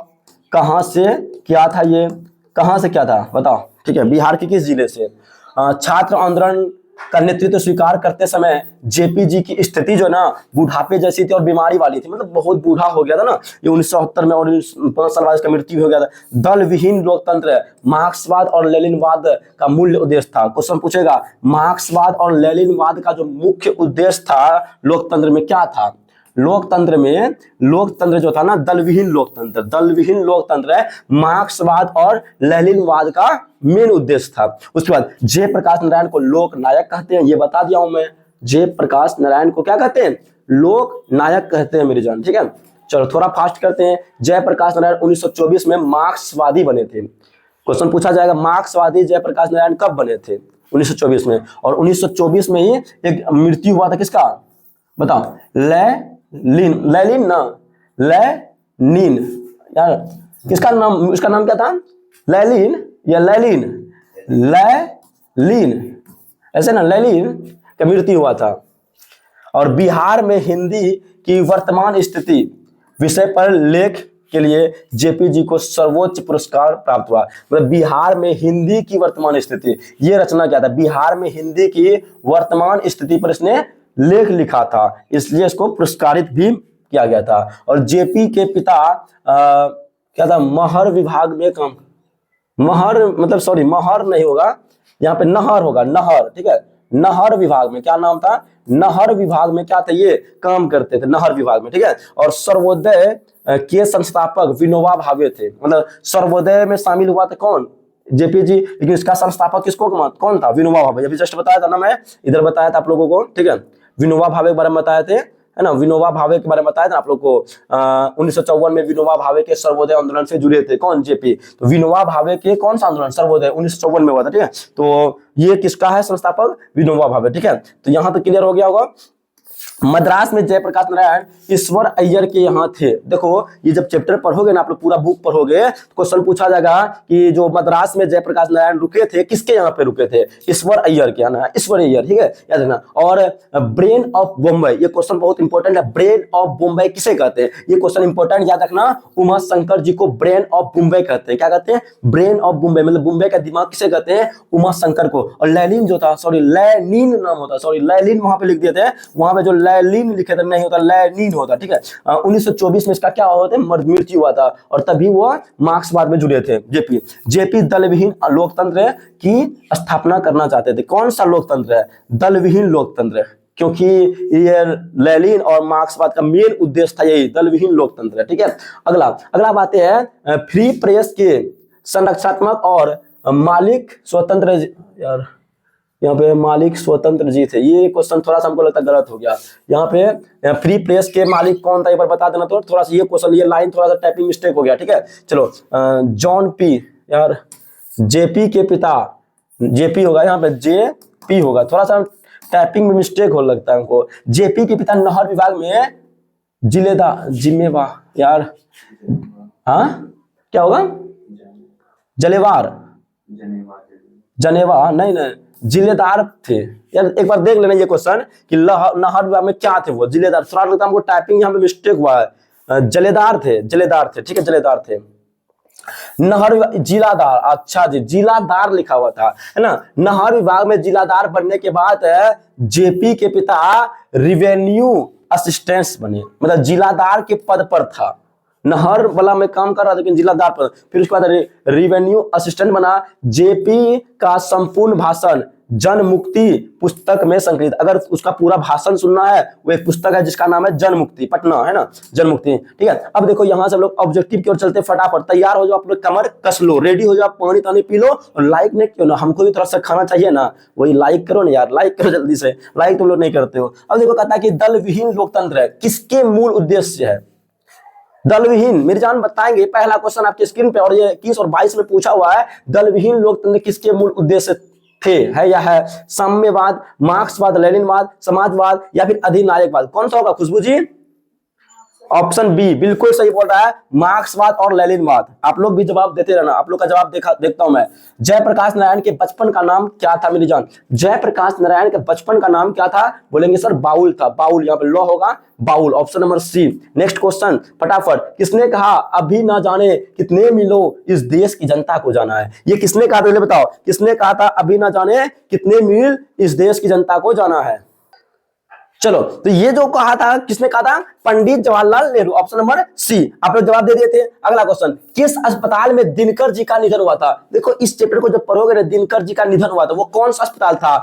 कहां से किया था? ये कहां से किया था बताओ? ठीक है, बिहार के किस जिले से? छात्र आंदोलन का नेतृत्व स्वीकार करते समय जेपी जी की स्थिति जो ना बुढ़ापे जैसी थी और बीमारी वाली थी, मतलब बहुत बूढ़ा हो गया था ना ये 1970 में, और 5 साल बाद इसका मृत्यु हो गया था। दल विहीन लोकतंत्र मार्क्सवाद और लेनिनवाद का मूल्य उद्देश्य था। क्वेश्चन पूछेगा मार्क्सवाद और लेनिनवाद का जो मुख्य उद्देश्य था लोकतंत्र में क्या था? लोकतंत्र जो था ना, दलविहीन लोकतंत्र है, मार्क्सवाद और लेनिनवाद का मेन उद्देश्य था। उसके बाद जयप्रकाश नारायण को लोक नायक कहते हैं, ये बता दिया हूं मैं। जयप्रकाश नारायण को क्या कहते हैं? लोक नायक कहते हैं मेरी जान। ठीक है, चलो थोड़ा फास्ट करते हैं। जयप्रकाश नारायण 1924 में मार्क्सवादी बने थे। क्वेश्चन पूछा जाएगा मार्क्सवादी जयप्रकाश नारायण कब बने थे? 1924 में। और 1924 में ही एक मृत्यु हुआ था किसका बताओ? लेनिन यार, किसका नाम, उसका नाम क्या था? लेनिन या लेनिन, ऐसे ना, लेनिन का मृत्यु हुआ था। और बिहार में हिंदी की वर्तमान स्थिति विषय पर लेख के लिए जेपी जी को सर्वोच्च पुरस्कार प्राप्त हुआ। मतलब बिहार में हिंदी की वर्तमान स्थिति, ये रचना क्या था? बिहार में हिंदी की वर्तमान स्थिति पर इसने लेख लिखा था, इसलिए इसको पुरस्कारित भी किया गया था। और जेपी के पिता क्या था? महर विभाग में काम, महर नहीं होगा यहाँ पे, नहर होगा, नहर। ठीक है, नहर विभाग में क्या नाम था? नहर विभाग में क्या था? ये काम करते थे नहर विभाग में। ठीक है, और सर्वोदय के संस्थापक विनोबा भावे थे। मतलब सर्वोदय में शामिल हुआ था कौन? जेपी जी, लेकिन इसका संस्थापक किसको कौन था? विनोबा भावे। अभी जस्ट बताया था ना, मैं इधर बताया था आप लोगों को। ठीक है, विनोबा भावे के बारे में बताए थे, है ना, विनोबा भावे के बारे में बताया था आप लोग को। 1954 में विनोबा भावे के सर्वोदय आंदोलन से जुड़े थे कौन? जेपी। तो विनोबा भावे के कौन सा आंदोलन? सर्वोदय 1954 में हुआ था। ठीक है, तो ये किसका है संस्थापक? विनोबा भावे। ठीक है, तो यहां तो क्लियर हो गया होगा। मद्रास में जयप्रकाश नारायण ईश्वर अय्यर के यहाँ थे। देखो ये जब चैप्टर पढ़ोगे ना, आप लोग पूरा बुक पढ़ोगे तो क्वेश्चन पूछा जाएगा कि जो मद्रास में जयप्रकाश नारायण रुके थे, किसके यहाँ पे रुके थे? ईश्वर अय्यर के यहाँ, ईश्वर अय्यर, ठीक है, याद रखना। और ब्रेन ऑफ बॉम्बे, ये क्वेश्चन बहुत इंपॉर्टेंट है। ब्रेन ऑफ बॉम्बे किसे कहते हैं? ये क्वेश्चन इंपॉर्टेंट, याद रखना। उमा शंकर जी को ब्रेन ऑफ बॉम्बे कहते हैं। क्या कहते हैं? ब्रेन ऑफ बॉम्बे, मतलब बॉम्बे का दिमाग किसे कहते हैं? उमा शंकर को। और लैलिन जो था, सॉरी लैनिन नाम होता, सॉरी लैलिन वहां पे लिख दिए थे, वहां पे जो लैलिन लिखे थे नहीं होता, लैनिन होता, ठीक है। 1924 में इसका क्या हुआ था? मृत्यु हुआ था, और तभी वो मार्क्सवाद में जुड़े थे। जेपी दलविहीन लोकतंत्र की स्थापना करना चाहते थे। कौन सा लोकतंत्र है? दलविहीन लोकतंत्र, क्योंकि ये लेनिन और मार्क्सवाद का मेन उद्देश्य था यही, दलविहीन लोकतंत्र, ठीक है। अगला बात है फ्री प्रेस के संरक्षात्मक और मालिक स्वतंत्र, यार यहाँ पे मालिक स्वतंत्र जी थे। ये क्वेश्चन थोड़ा सा हमको लगता है गलत हो गया। यहाँ पे फ्री प्रेस के मालिक कौन था, एक बार बता देना। तो थोड़ा सा ये क्वेश्चन, ये लाइन थोड़ा सा टाइपिंग मिस्टेक हो गया, ठीक है। चलो जॉन पी, यार जेपी के पिता, जेपी होगा यहाँ पे, जेपी होगा, थोड़ा सा टाइपिंग में मिस्टेक हो लगता है हमको। जेपी के पिता नहर विभाग में जिम्मेवार, यार हाँ क्या होगा? जनेवा नहीं, जिलेदार थे। यार एक बार देख लेना ये क्वेश्चन कि नहर विभाग में क्या थे वो? जिलेदार। थोड़ा लगता है हमको टाइपिंग यहाँ पे मिस्टेक हुआ है। जलेदार थे, ठीक है, जलेदार थे। नहर जिलादार, अच्छा जी, जिलादार लिखा हुआ था, है ना। नहर विभाग में जिलादार बनने के बाद जेपी के पिता रिवेन्यू असिस्टेंट बने, मतलब जिलादार के पद पर था। नहर वाला में काम कर रहा था लेकिन जिलादार पर, फिर उसके बाद रिवेन्यू असिस्टेंट बना। जेपी का संपूर्ण भाषण जन मुक्ति पुस्तक में संकलित। अगर उसका पूरा भाषण सुनना है, वो एक पुस्तक है जिसका नाम है जन मुक्ति, पटना, है ना, जन मुक्ति, ठीक है। अब देखो यहाँ से हम लोग ऑब्जेक्टिव की ओर चलते, फटाफट तैयार हो जाओ, आप लोग कमर कस लो, रेडी हो जाओ, पानी तानी पी लो, और लाइक नहीं क्यों ना, हमको भी थोड़ा सा खाना चाहिए ना, वही लाइक करो ना यार, लाइक करो जल्दी से, लाइक तुम लोग नहीं करते हो। अब देखो कहता है कि दल विहीन लोकतंत्र है, किसके मूल उद्देश्य है? दलविहीन, मेरी जान बताएंगे। पहला क्वेश्चन आपकी स्क्रीन पे, और ये 21 और 22 में पूछा हुआ है, दलविहीन लोकतंत्र किसके मूल उद्देश्य थे, है या है? साम्यवाद, मार्क्सवाद, लेनिनवाद, समाजवाद, या फिर अधिनायकवाद? कौन सा होगा खुशबू जी? ऑप्शन बी बिल्कुल सही बोल रहा है, मार्क्सवाद और लेनिनवाद। आप लोग भी जवाब देते रहना, आप लोग का जवाब देखता हूं मैं। जयप्रकाश नारायण के बचपन का नाम क्या था मेरी जान? जयप्रकाश नारायण के बचपन का नाम क्या था? बोलेंगे सर बाउल था, बाउल, यहाँ पे लॉ होगा बाउल, option number C. Next question फटाफट, किसने कहा अभी ना जाने कितने मीलों इस देश की जनता को जाना है? ये किसने कहा था, बताओ, किसने कहा था अभी ना जाने कितने मील इस देश की जनता को जाना है? चलो, तो ये जो कहा था, किसने कहा था? Pandit Jawaharlal Nehru, option number C. आप लोग जवाब दे दिए थे। अगला क्वेश्चन, किस अस्पताल में दिनकर जी का निधन हुआ था? देखो इस चैप्टर को जब पढ़ोगे ना, दिनकर जी का निधन हुआ था, वो कौन सा अस्पताल था?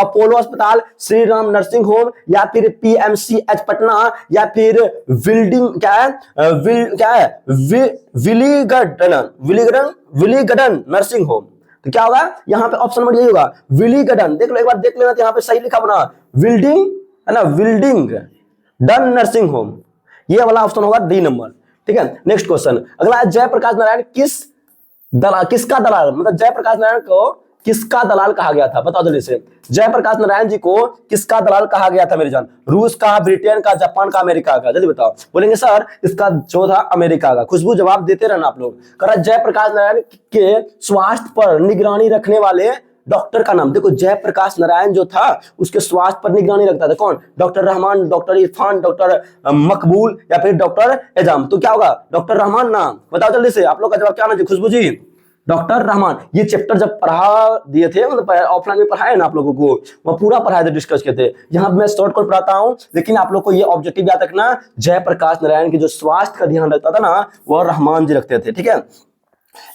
अपोलो अस्पताल, श्री राम नर्सिंग होम, या फिर पीएमसीएच पटना, या फिर विल्डिंग क्या है, विलीगडन नर्सिंग होम। तो क्या होगा यहाँ पे? ऑप्शन नंबर यही होगा, विलीगडन। देख लो एक बार, देख लेना, यहाँ पे सही लिखा बना, विल्डिंग है ना, विल्डिंग डन नर्सिंग होम, ये वाला ऑप्शन होगा डी नंबर, ठीक है। नेक्स्ट क्वेश्चन, अगला, जयप्रकाश नारायण किसका दलाल, मतलब जयप्रकाश नारायण को किसका दलाल कहा गया था? बताओ जल्दी से, जयप्रकाश नारायण जी को किसका दलाल कहा गया था मेरी जान? रूस का, ब्रिटेन का, जापान का, अमेरिका का? जल्दी बताओ। बोलेंगे सर इसका जो था अमेरिका का। खुशबू जवाब देते रहना आप लोग। कह रहा जयप्रकाश नारायण के स्वास्थ्य पर निगरानी रखने वाले डॉक्टर का नाम? देखो जयप्रकाश नारायण जो था उसके स्वास्थ्य पर निगरानी रखता था कौन? Doctor Rahman, doctor Irfan, doctor मकबूल, या फिर डॉक्टर एजाम? तो क्या होगा? डॉक्टर रहमान नाम। बताओ जल्दी से, आप लोग का जवाब क्या आना? खुशबू जी डॉक्टर रहमान। ये चैप्टर जब पढ़ा दिए थे, मतलब ऑफलाइन में पढ़ाए ना आप लोगों को, वह पूरा पढ़ाए थे, डिस्कस किए थे। यहाँ मैं शॉर्ट कट पढ़ाता हूँ, लेकिन आप लोग को ये ऑब्जेक्टिव याद रखना, जयप्रकाश नारायण की जो स्वास्थ्य का ध्यान रखता था ना, वह रहमान जी रखते थे, ठीक है।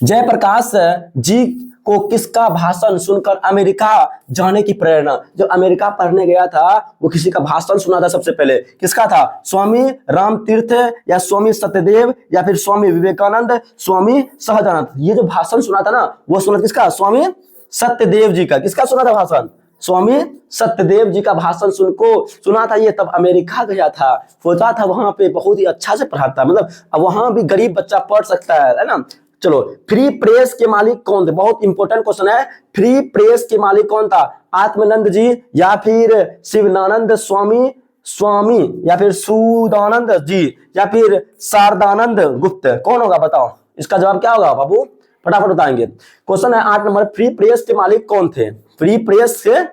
जयप्रकाश जी को किसका भाषण सुनकर अमेरिका जाने की प्रेरणा? जो अमेरिका पढ़ने गया था वो किसी का भाषण सुना था सबसे पहले, किसका था? स्वामी रामतीर्थ, या स्वामी सत्यदेव, या फिर स्वामी विवेकानंद, स्वामी सहजानंद? ये जो भाषण सुना था ना, वो सुना किसका? स्वामी सत्यदेव जी का। किसका सुना था भाषण? स्वामी सत्यदेव जी का भाषण सुना था ये, तब अमेरिका गया था, सोचा था वहां पे बहुत ही अच्छा से पढ़ाता, मतलब वहां भी गरीब बच्चा पढ़ सकता है ना। चलो, फ्री प्रेस के मालिक कौन थे? बहुत इंपॉर्टेंट क्वेश्चन है। फ्री प्रेस के मालिक कौन था? आत्मानंद जी, या फिर शिवानंद स्वामी स्वामी या फिर सुदानंद जी या फिर शारदानंद गुप्त, कौन होगा बताओ? इसका जवाब क्या होगा बाबू? फटाफट बताएंगे। क्वेश्चन है 8 नंबर, फ्री प्रेस के मालिक कौन थे? फ्री प्रेस के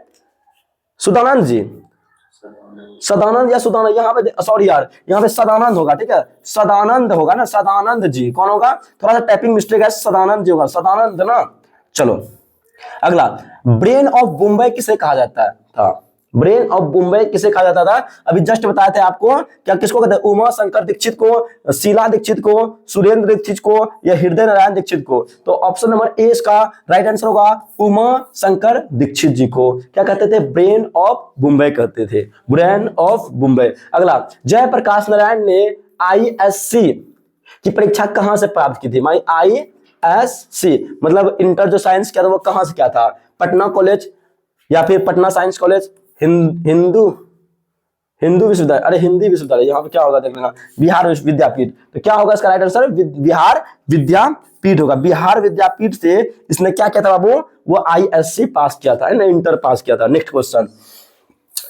सुदानंद जी, सदानंद या सुदानंद, यहाँ पे सॉरी यार, यहाँ पे सदानंद होगा, ठीक है, सदानंद होगा ना, सदानंद जी। कौन होगा? थोड़ा सा टाइपिंग मिस्टेक है, सदानंद जी होगा, सदानंद ना। चलो अगला, ब्रेन ऑफ मुंबई किसे कहा जाता था? ब्रेन ऑफ मुंबई किसे कहा जाता था? अभी जस्ट बताए थे आपको, क्या किसको कहते हैं? उमा शंकर दीक्षित को, शीला दीक्षित को, सुरेंद्र दीक्षित को या हृदय नारायण दीक्षित को? तो ऑप्शन नंबर ए इसका राइट आंसर होगा, उमा शंकर दीक्षित जी को क्या कहते थे? ब्रेन ऑफ मुंबई कहते थे, ब्रेन ऑफ मुंबई। अगला, जयप्रकाश नारायण ने ISC की परीक्षा कहां से प्राप्त की थी? ISC मतलब इंटर जो साइंस किया था वो कहां से किया था? पटना कॉलेज या फिर पटना साइंस कॉलेज, हिंदू विश्वविद्यालय, अरे हिंदी विश्वविद्यालय, यहाँ पे क्या होगा देख लेना, बिहार विद्यापीठ। तो क्या होगा इसका राइट आंसर? बिहार विद्यापीठ होगा। बिहार विद्यापीठ से इसने क्या किया था बाबू? वो ISC पास किया था, इंटर पास किया था। नेक्स्ट क्वेश्चन,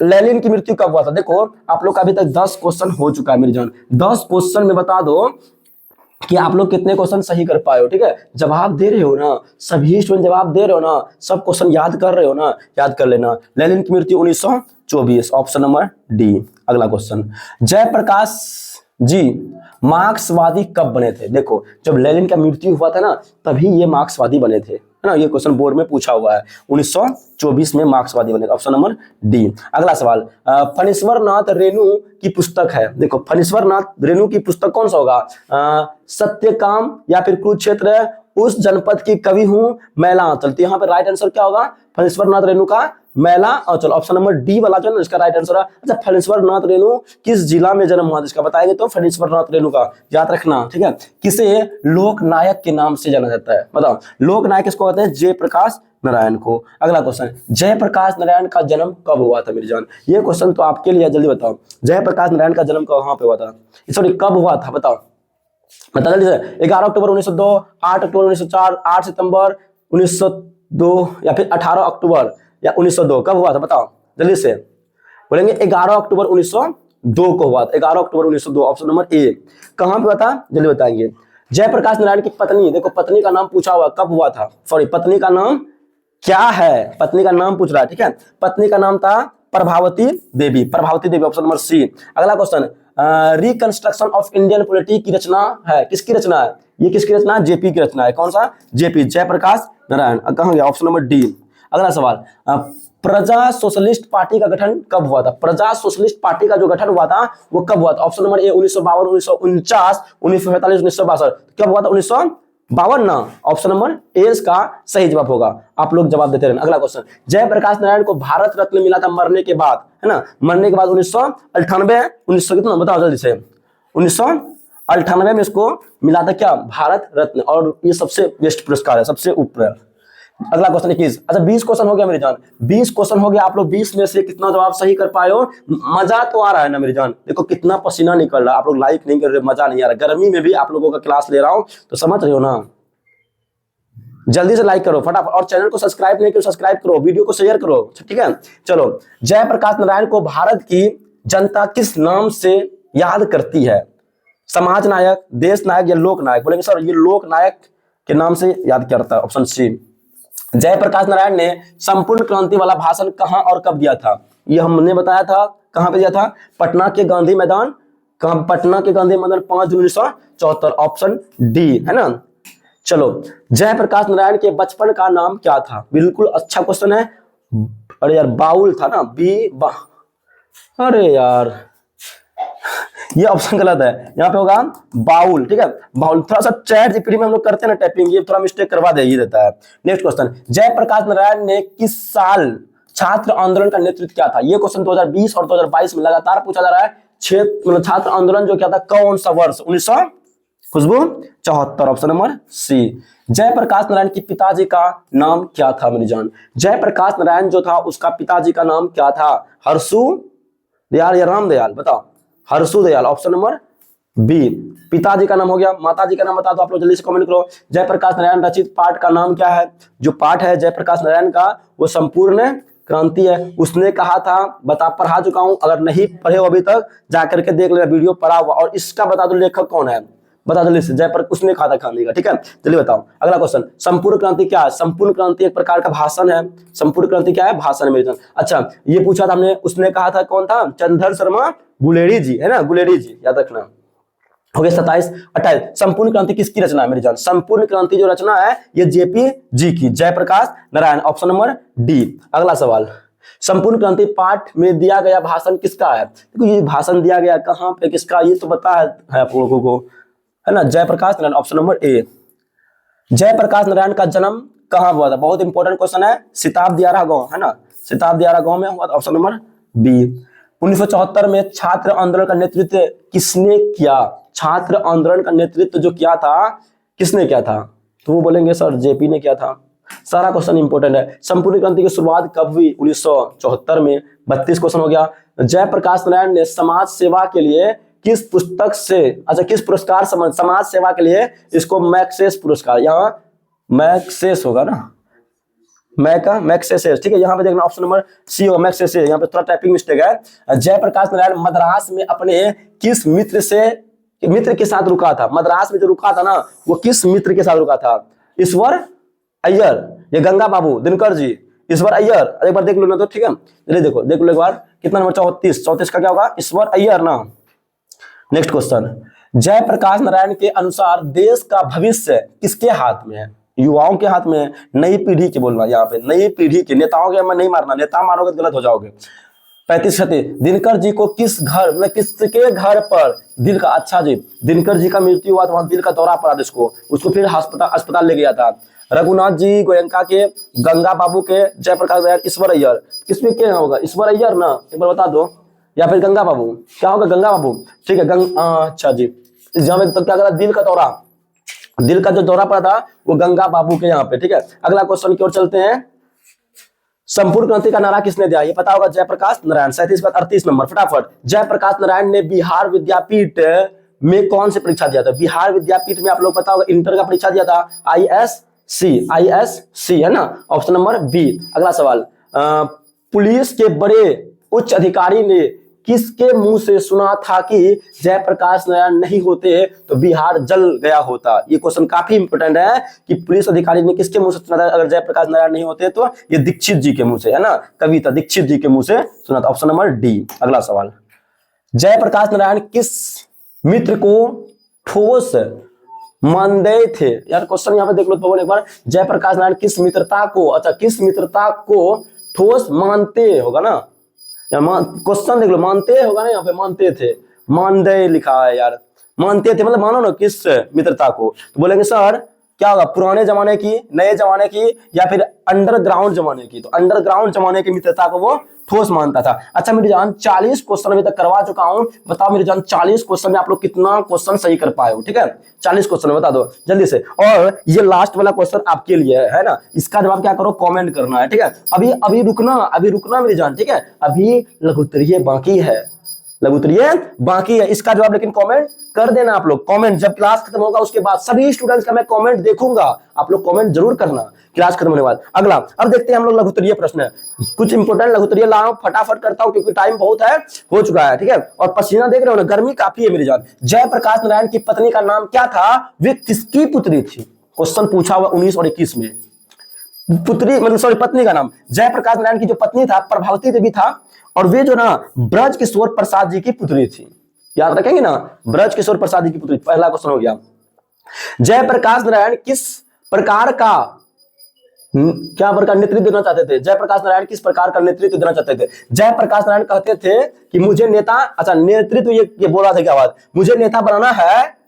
लेनिन की मृत्यु कब हुआ था? देखो आप लोग का अभी तक 10 क्वेश्चन हो चुका है मेरी जान, 10 क्वेश्चन में बता दो कि आप लोग कितने क्वेश्चन सही कर पाए हो, ठीक है? जवाब दे रहे हो ना, सभी स्टूडेंट जवाब दे रहे हो ना, सब क्वेश्चन याद कर रहे हो ना, याद कर लेना। लेनिन की मृत्यु 1924, ऑप्शन नंबर डी। अगला क्वेश्चन, जयप्रकाश जी मार्क्सवादी कब बने थे? देखो जब लेनिन का मृत्यु हुआ था ना, तभी ये मार्क्सवादी बने थे, है ना? ये क्वेश्चन बोर्ड में पूछा हुआ है, 1924 में मार्क्सवादी बने थे, ऑप्शन नंबर डी। अगला सवाल, फणीश्वर नाथ रेणु की पुस्तक है, देखो फणीश्वर नाथ रेणु की पुस्तक कौन सा होगा? सत्यकाम या फिर कुरुक्षेत्र, उस जनपद की कवि हूं मैला आंचल। तो यहाँ पे राइट आंसर क्या होगा? फणीश्वर नाथ रेणु का मैला आंचल, ऑप्शन नंबर डी वाला जो है इसका राइट आंसर है। अच्छा, फणीश्वर नाथ रेणु किस जिला में जन्म हुआ इसका बताएंगे, तो फणीश्वर नाथ रेणु का याद रखना, ठीक है? किसे लोकनायक के नाम से जाना जाता है बताओ? लोकनायक किसको कहते हैं? जयप्रकाश नारायण को। अगला क्वेश्चन, जयप्रकाश नारायण का जन्म कब हुआ था मेरी जान? ये क्वेश्चन तो आपके लिए, जल्दी बताओ, जयप्रकाश नारायण का जन्म कहाँ पे हुआ था? सॉरी कब हुआ था बताओ, बता जल्दी से। 11 अक्टूबर 1902, 8 अक्टूबर 1904, 8 सितंबर 1902 या फिर 18 अक्टूबर या 1902, कब हुआ था बताओ जल्दी से? बोलेंगे 11 अक्टूबर 1902 को हुआ था, 11 अक्टूबर 1902, ऑप्शन नंबर ए। कहां पे हुआ था जल्दी बताएंगे। जयप्रकाश नारायण की पत्नी, देखो पत्नी का नाम पूछा हुआ, कब हुआ था? सॉरी पत्नी का नाम क्या है? पत्नी का नाम पूछ रहा है, ठीक है? पत्नी का नाम था प्रभावती देवी, प्रभावती देवी, ऑप्शन नंबर सी। अगला question, reconstruction of Indian polity की रचना है, किसकी रचना है? ये किसकी रचना है? जेपी की रचना है। कौन सा? जेपी, जयप्रकाश नारायण। कहां गया? Option number D. अगला सवाल, प्रजा सोशलिस्ट पार्टी का गठन कब हुआ था? प्रजा सोशलिस्ट पार्टी का जो गठन हुआ था वो कब हुआ था? ऑप्शन नंबर ए 1952, 1949, 1945, 1962। कब हुआ था? 1952 ना, ऑप्शन नंबर ए इसका सही जवाब होगा। आप लोग जवाब देते रहना। अगला क्वेश्चन, जयप्रकाश नारायण को भारत रत्न मिला था मरने के बाद, है ना? मरने के बाद 1998, 1900 कितना बताओ जल्दी से? 1998 में इसको मिला था क्या? भारत रत्न, और ये सबसे बेस्ट पुरस्कार है, सबसे ऊपर। अगला क्वेश्चन 21। अच्छा 20 क्वेश्चन हो गया मेरी जान, 20 क्वेश्चन हो गया। आप लोग 20 में से कितना जवाब सही कर पाए हो? मजा तो आ रहा है ना मेरी जान? देखो कितना पसीना निकल रहा है, आप लोग लाइक नहीं कर रहे, मजा नहीं आ रहा। गर्मी में भी आप लोगों का क्लास ले रहा हूं तो समझ रहे हो ना? जल्दी से लाइक करो फटाफट, और चैनल को सब्सक्राइब नहीं करो सब्सक्राइब करो, वीडियो को शेयर करो, ठीक है? चलो, जयप्रकाश नारायण को भारत की जनता किस नाम से याद करती है? समाज नायक, देश नायक या लोक नायक? बोलेंगे सर ये लोक नायक के नाम से याद करता है, ऑप्शन सी। जयप्रकाश नारायण ने संपूर्ण क्रांति वाला भाषण कहां और कब दिया था? ये हमने बताया था, कहां पे दिया था? पटना के गांधी मैदान। कहां? पटना के गांधी मैदान, 5 जून 1974, ऑप्शन डी, है ना? चलो, जयप्रकाश नारायण के बचपन का नाम क्या था? बिल्कुल अच्छा क्वेश्चन है। अरे यार बाउल था ना, अरे यार ये ऑप्शन गलत है, यहाँ पे होगा बाउल, ठीक है? बाउल। थोड़ा सा चैट जीपीटी में हम लोग करते हैं ना टाइपिंग, ये थोड़ा मिस्टेक करवा दे ही देता है। नेक्स्ट क्वेश्चन, जयप्रकाश नारायण ने किस साल छात्र आंदोलन का नेतृत्व किया था? ये क्वेश्चन 2020 और 2022 में लगातार पूछा जा रहा है। छात्र आंदोलन जो किया था कौन सा वर्ष? 1974, option number C. Jayaprakash Narayan के पिताजी का नाम क्या था मेरी जान? जयप्रकाश नारायण जो था उसका पिताजी का नाम क्या था? हर्षु दयाल या राम दयाल? बताओ। Harshu Dayal, option number B. पिताजी का नाम हो गया, माताजी का नाम बता दो आप लोग जल्दी से कमेंट करो। जयप्रकाश नारायण रचित पाठ का नाम क्या है? जो पाठ है जयप्रकाश नारायण का वो संपूर्ण क्रांति है, उसने कहा था, पढ़ा चुका हूं, अगर नहीं पढ़े हो अभी तक जाकर के देख लेना, वीडियो पढ़ा हुआ। और इसका बता दो लेखक कौन है, बता दो लिस्ट, जयपर उसने कहा था क्रांति का, ठीक है। चलिए बताओ अगला क्वेश्चन, संपूर्ण क्रांति क्या है? संपूर्ण क्रांति एक प्रकार का भाषण है। संपूर्ण क्रांति क्या है? भाषण है मेरे जान। अच्छा ये पूछा था हमने, उसने कहा था कौन था? चंद्रधर शर्मा गुलेरी जी, है ना, गुलेरी जी, याद रखना। हो गया 27। 28 संपूर्ण क्रांति किसकी रचना है मेरे जान? संपूर्ण क्रांति जो रचना है ये जेपी जी की, Jayaprakash Narayan, option number D. अगला सवाल, संपूर्ण क्रांति पाठ में दिया गया भाषण किसका है? देखो ये भाषण दिया गया कहां पे, किसका, ये तो पता है आप लोगों को, है ना, Jayaprakash Narayan, option number A. Jayaprakash Narayan का जन्म कहां हुआ था? बहुत इंपॉर्टेंट क्वेश्चन है, सिताब दियारा गांव, है ना, सिताब दियारा गांव में हुआ था, ऑप्शन नंबर बी। 1974 में छात्र आंदोलन का नेतृत्व किसने किया? छात्र आंदोलन का नेतृत्व जो किया था किसने किया था? तो वो बोलेंगे सर जेपी ने किया था। सारा क्वेश्चन इंपॉर्टेंट है। संपूर्ण क्रांति की शुरुआत कब हुई? 1974 में। 32 क्वेश्चन हो गया। जयप्रकाश नारायण ने समाज सेवा के लिए किस पुस्तक से, अच्छा किस पुरस्कार, समाज सेवा के लिए इसको मैक्सेस पुरस्कार, यहाँ मैक्सेस होगा ना, मैक्सेस, ठीक है, यहाँ पे देखना ऑप्शन नंबर सी होगा, मैक्सेस, यहाँ पे थोड़ा टाइपिंग मिस्टेक है। जयप्रकाश नारायण मद्रास में अपने किस मित्र के साथ रुका था? मद्रास में जो रुका था ना वो किस मित्र के साथ रुका था? ईश्वर अय्यर, ये गंगा बाबू, दिनकर जी, ईश्वर अय्यर, एक बार देख लो ना तो, ठीक है, चलिए देखो देख लो एक बार, कितना नंबर 34, 34 का क्या होगा? ईश्वर अय्यर ना। नेक्स्ट क्वेश्चन, जयप्रकाश नारायण के अनुसार देश का भविष्य किसके हाथ में है? युवाओं के हाथ में है, नई पीढ़ी के, बोलना यहाँ पे नई पीढ़ी के, नेताओं के मैं नहीं मारना, नेता मारोगे तो गलत हो जाओगे। 35 दिनकर जी को किस घर, मतलब किसके घर पर दिल का, अच्छा जी दिनकर जी का मृत्यु हुआ तो वहां दिल का दौरा पड़ा था, उसको फिर अस्पताल ले गया था। रघुनाथ जी गोयनका के, गंगा बाबू के, जयप्रकाश नारायण, ईश्वर अय्यर, किसमें क्या होगा? ईश्वर अय्यर ना, एक बार बता दो, या फिर गंगा बाबू, क्या होगा? गंगा बाबू, ठीक है, अच्छा जी, जहाँ पे तो क्या करा, दिल का दौरा, दिल का जो दौरा पड़ा था वो गंगा बाबू के यहाँ पे, ठीक है। अगला क्वेश्चन की ओर चलते हैं, संपूर्ण क्रांति का नारा किसने दिया? ये पता होगा, जयप्रकाश नारायण। 37 38 नंबर, फटाफट। जयप्रकाश नारायण ने बिहार विद्यापीठ में कौन सी परीक्षा दिया था? बिहार विद्यापीठ में आप लोग पता होगा इंटर का परीक्षा दिया था, आईएससी, है ना, ऑप्शन नंबर बी। अगला सवाल, पुलिस के बड़े उच्च अधिकारी ने किसके मुंह से सुना था कि जयप्रकाश नारायण नहीं होते तो बिहार जल गया होता? ये क्वेश्चन काफी इंपोर्टेंट है कि पुलिस अधिकारी ने किसके मुंह से सुना था अगर जयप्रकाश नारायण नहीं होते तो? ये दीक्षित जी के मुंह से, है ना, कविता दीक्षित जी के मुंह से सुना था, ऑप्शन नंबर डी। अगला सवाल, जयप्रकाश नारायण किस मित्र को ठोस मानदेय थे? यार क्वेश्चन यहाँ पे देख लो तो एक बार, जयप्रकाश नारायण किस मित्रता को, अच्छा किस मित्रता को ठोस मानते होगा ना, क्वेश्चन देख लो, मानते होगा ना, यहाँ पे मानते थे, मानदेय लिखा है यार, मानते थे मतलब मानो ना किस मित्रता को, तो बोलेंगे सर क्या होगा, पुराने जमाने की, नए जमाने की, या फिर अंडरग्राउंड जमाने की? तो अंडरग्राउंड जमाने की मित्रता को वो ठोस मानता था। अच्छा मेरी जान 40 क्वेश्चन अभी तक करवा चुका हूं, बताओ मेरी जान 40 क्वेश्चन में आप लोग कितना क्वेश्चन सही कर पाए हो? ठीक है 40 क्वेश्चन में बता दो जल्दी से। और ये लास्ट वाला क्वेश्चन आपके लिए है ना, इसका जवाब क्या करो, कमेंट करना है, ठीक है। अभी रुकना मेरी जान, ठीक है, अभी लघुत्तरीय बाकी है, लघुत्तरीय बाकी है, इसका जवाब लेकिन कमेंट कर देना आप लोग। कमेंट जब क्लास खत्म होगा उसके बाद सभी स्टूडेंट्स का मैं कमेंट देखूंगा, आप लोग कमेंट जरूर करना क्लास खत्म होने के बाद। अगला अब देखते हैं हम लोग लघुत्तरीय प्रश्न है, कुछ इंपोर्टेंट लघुत्तरीय लाओ, फटाफट करता हूं क्योंकि टाइम बहुत है, हो चुका है, ठीक है। और पसीना देख रहे हो ना, गर्मी काफी है मेरी जान। जयप्रकाश नारायण की पत्नी का नाम क्या था, वे किसकी पुत्री थी? क्वेश्चन पूछा हुआ 19 और 21 में। पुत्री मतलब सॉरी पत्नी का नाम, जयप्रकाश नारायण की जो पत्नी था प्रभावती देवी था, और वे जो ना ब्रज किशोर प्रसाद जी की पुत्री थी, याद रखेंगे ना, ब्रज किशोर प्रसाद जी की पुत्री। पहला क्वेश्चन हो गया। जयप्रकाश नारायण किस प्रकार का नेतृत्व देना चाहते थे? जयप्रकाश नारायण किस प्रकार का नेतृत्व देना चाहते थे? जयप्रकाश नारायण कहते थे कि मुझे नेता, अच्छा नेतृत्व ये बोल रहा था क्या बात, मुझे नेता बनाना है,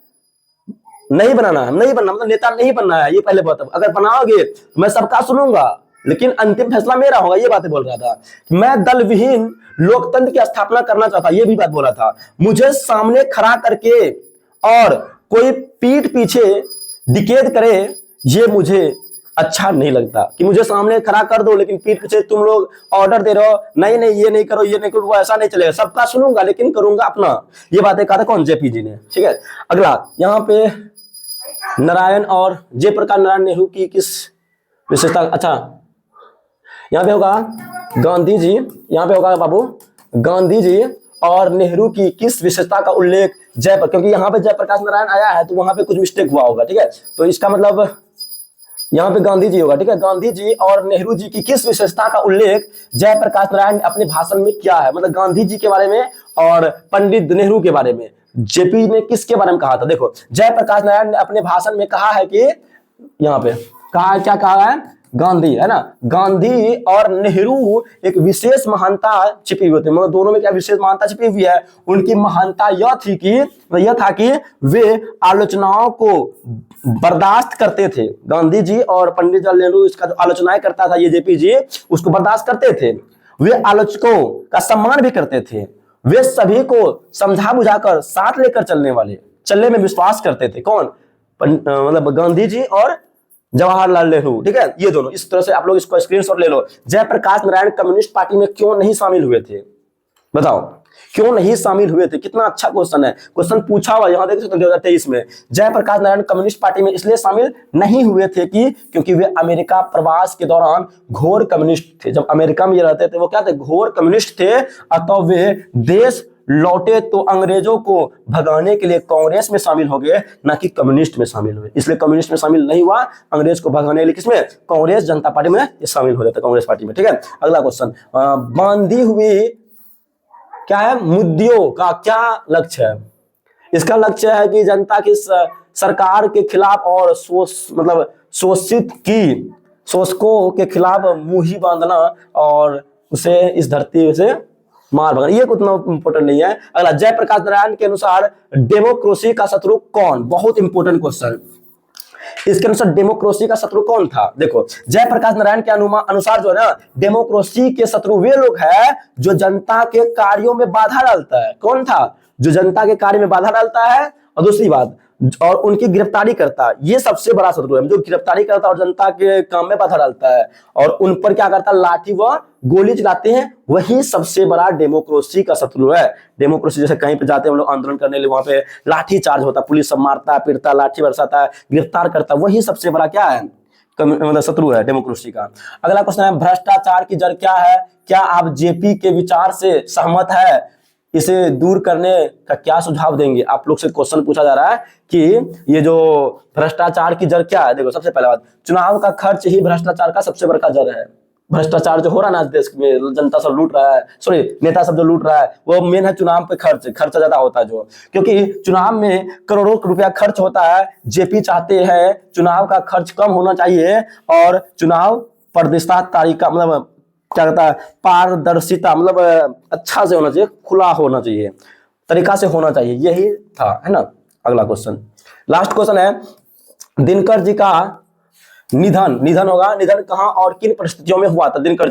नहीं बनाना मतलब नेता नहीं बनना है, ये पहले बात। अगर बनाओगे तो मैं सबका सुनूंगा लेकिन अंतिम फैसला मेरा होगा, ये बातें बोल रहा था। मैं दल विहीन लोकतंत्र की स्थापना करना चाहता, ये भी बात बोला था। मुझे सामने खड़ा करके और कोई पीठ पीछे डिकेट करे, ये मुझे अच्छा नहीं लगता कि मुझे सामने खड़ा कर दो लेकिन पीठ पीछे तुम लोग ऑर्डर दे रहे हो, नहीं ये नहीं करो, ये नहीं करो, वो ऐसा नहीं चलेगा, सबका सुनूंगा लेकिन करूंगा अपना, ये बातें कहा था कौन, जेपी जी ने, ठीक है। अगला यहाँ पे नारायण और जयप्रकाश नारायण नेहरू की किस विशेषता, अच्छा यहाँ पे होगा गांधी जी, यहाँ पे होगा बाबू, गांधी जी और नेहरू की किस विशेषता का उल्लेख जयप्रकाश, क्योंकि यहाँ पे जयप्रकाश नारायण आया है तो वहां पे कुछ मिस्टेक हुआ होगा, ठीक है। तो इसका मतलब यहाँ पे गांधी जी होगा, ठीक है। गांधी जी और नेहरू जी की किस विशेषता का उल्लेख जयप्रकाश नारायण ने अपने भाषण में किया है, मतलब गांधी जी के बारे में और पंडित नेहरू के बारे में जेपी ने किसके बारे में कहा था। देखो जयप्रकाश नारायण ने अपने भाषण में कहा है कि, यहाँ पे कहा, क्या कहा है, गांधी, है ना, गांधी और नेहरू एक विशेष महानता छिपी हुई थी, मतलब दोनों में क्या विशेष महानता छिपी हुई है। उनकी महानता यह थी कि, यह था कि वे आलोचनाओं को बर्दाश्त करते थे। गांधी जी और पंडित जवाहरलाल नेहरू इसका जो आलोचनाएं करता था ये जेपी जी, उसको बर्दाश्त करते थे। वे आलोचकों का सम्मान भी करते थे। वे सभी को समझा बुझाकर साथ लेकर चलने में विश्वास करते थे। कौन, मतलब गांधी जी और जवाहरलाल नेहरू, ठीक है, ये दोनों। इस तरह से आप लोग इसको स्क्रीनशॉट ले लो। जयप्रकाश नारायण कम्युनिस्ट पार्टी में क्यों नहीं शामिल हुए थे, बताओ क्यों नहीं शामिल हुए थे। कितना अच्छा क्वेश्चन है, क्वेश्चन पूछा हुआ यहाँ देख सकते 2023 में। जयप्रकाश नारायण कम्युनिस्ट पार्टी में इसलिए शामिल नहीं हुए थे कि क्योंकि वे अमेरिका प्रवास के दौरान घोर कम्युनिस्ट थे। जब अमेरिका में ये रहते थे वो क्या थे, घोर कम्युनिस्ट थे। अतः वे देश लौटे तो अंग्रेजों को भगाने के लिए कांग्रेस में शामिल हो गए, ना कि कम्युनिस्ट में शामिल हुए। इसलिए कम्युनिस्ट में शामिल नहीं हुआ, अंग्रेज को भगाने के लिए किसमें, कांग्रेस जनता पार्टी में शामिल हो जाता, कांग्रेस पार्टी में, ठीक है। अगला क्वेश्चन, बांधी हुई क्या है, मुद्दों का क्या लक्ष्य है। इसका लक्ष्य है कि जनता की सरकार के खिलाफ और शोषकों के खिलाफ मुही बांधना और उसे इस धरती से मार भगाना। ये उतना इंपॉर्टेंट नहीं है। अगला, जयप्रकाश नारायण के अनुसार डेमोक्रेसी का शत्रु कौन, बहुत इंपॉर्टेंट क्वेश्चन। इसके अनुसार डेमोक्रेसी का शत्रु कौन था। देखो जयप्रकाश नारायण के अनुसार जो है ना, डेमोक्रेसी के शत्रु वे लोग हैं जो जनता के कार्यों में बाधा डालता है। कौन था, जो जनता के कार्य में बाधा डालता है, और दूसरी बात, और उनकी गिरफ्तारी करता है। ये सबसे बड़ा शत्रु है, जो गिरफ्तारी करता है और जनता के काम में बाधा डालता है और उन पर क्या करता है, लाठी व गोली चलाते हैं, वही सबसे बड़ा डेमोक्रेसी का शत्रु है। डेमोक्रेसी जैसे कहीं पे जाते हैं हम लोग आंदोलन करने लिए, वहां पे लाठी चार्ज होता है, पुलिस सब मारता है, पीटता है, लाठी बरसाता है, गिरफ्तार करता है, वही सबसे बड़ा क्या है, मतलब शत्रु है डेमोक्रेसी का। अगला क्वेश्चन है, भ्रष्टाचार की जड़ क्या है। क्या आप जेपी के विचार से सहमत है, इसे दूर करने का क्या सुझाव देंगे। आप लोग से क्वेश्चन पूछा जा रहा है कि ये जो भ्रष्टाचार की जड़ क्या है। देखो सबसे पहले बात, चुनाव का खर्च ही भ्रष्टाचार का सबसे बड़ा जड़ है। भ्रष्टाचार जो हो रहा है ना देश में, जनता सब लूट रहा है, सॉरी नेता सब जो लूट रहा है, वो मेन है चुनाव पे खर्चा ज्यादा होता है जो, क्योंकि चुनाव में करोड़ों रुपया खर्च होता है। जेपी चाहते हैं चुनाव का खर्च कम होना चाहिए और चुनाव पारदर्शिता का मतलब क्या कहता है, पारदर्शिता मतलब अच्छा से होना चाहिए, खुला होना चाहिए, तरीका से होना चाहिए, यही था, है ना। अगला क्वेश्चन, लास्ट क्वेश्चन है, दिनकर जी का निधन होगा, निधन कहां और किन परिस्थितियों में हुआ था। दिनकर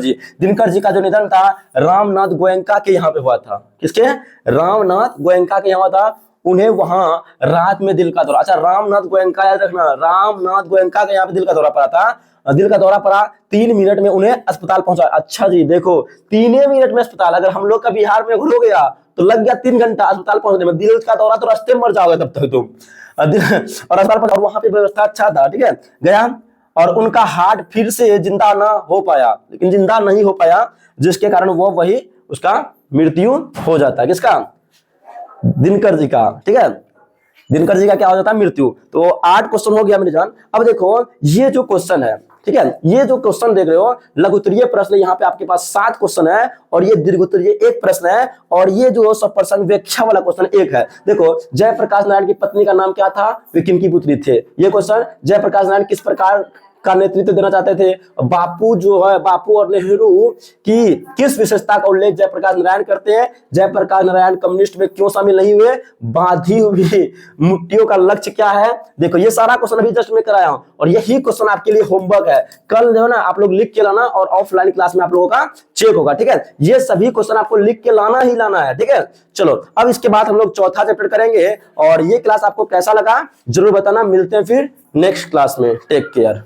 जी का जो निधन था रामनाथ गोयनका के यहाँ पे हुआ था। किसके, रामनाथ गोयनका के यहाँ था। उन्हें वहां रात में दिल का दौरा, अच्छा रामनाथ गोयनका याद रखना, रामनाथ गोयनका के यहाँ पे दिल का दौरा पड़ा था। दिल का दौरा पड़ा, 3 मिनट में उन्हें अस्पताल पहुंचा। अच्छा जी देखो 3 मिनट में अस्पताल, अगर हम लोग का बिहार में हो गया तो लग गया 3 घंटा अस्पताल पहुंचने में। दिल का दौरा तो रास्ते में मर जाओगे तब तक तुम। और अस्पताल पर वहां पे व्यवस्था अच्छा था, ठीक है, गया और उनका हार्ट फिर से जिंदा ना हो पाया, लेकिन जिंदा नहीं हो पाया, जिसके कारण वो वही उसका मृत्यु हो जाता है। किसका, दिनकर जी का, ठीक है, दिनकर जी का क्या हो जाता है, मृत्यु। तो 8 क्वेश्चन हो गया मेरे जान। अब देखो ये जो क्वेश्चन है, ठीक है, ये जो क्वेश्चन देख रहे हो लघु उत्तरीय प्रश्न, यहाँ पे आपके पास 7 क्वेश्चन है और ये दीर्घ उत्तरीय 1 प्रश्न है और ये जो सब प्रश्न व्याख्या वाला क्वेश्चन 1 है। देखो जयप्रकाश नारायण की पत्नी का नाम क्या था, वे किनकी पुत्री थे। ये क्वेश्चन, जयप्रकाश नारायण किस प्रकार का नेतृत्व देना चाहते थे। बापू जो है, बापू और नेहरू की किस विशेषता का उल्लेख जयप्रकाश नारायण करते हैं। जयप्रकाश नारायण कम्युनिस्ट में क्यों शामिल नहीं हुए। बांधी हुई मुट्ठियों का लक्ष्य क्या है। देखो ये सारा क्वेश्चन अभी जस्ट में कराया हूं और यही क्वेश्चन आपके लिए होमवर्क है। कल जो है ना आप लोग लिख के लाना और ऑफलाइन क्लास में आप लोगों का चेक होगा, ठीक है। ये सभी क्वेश्चन आपको लिख के लाना ही लाना है, ठीक है। चलो अब इसके बाद हम लोग चौथा चैप्टर करेंगे और ये क्लास आपको कैसा लगा जरूर बताना। मिलते हैं फिर नेक्स्ट क्लास में, टेक केयर।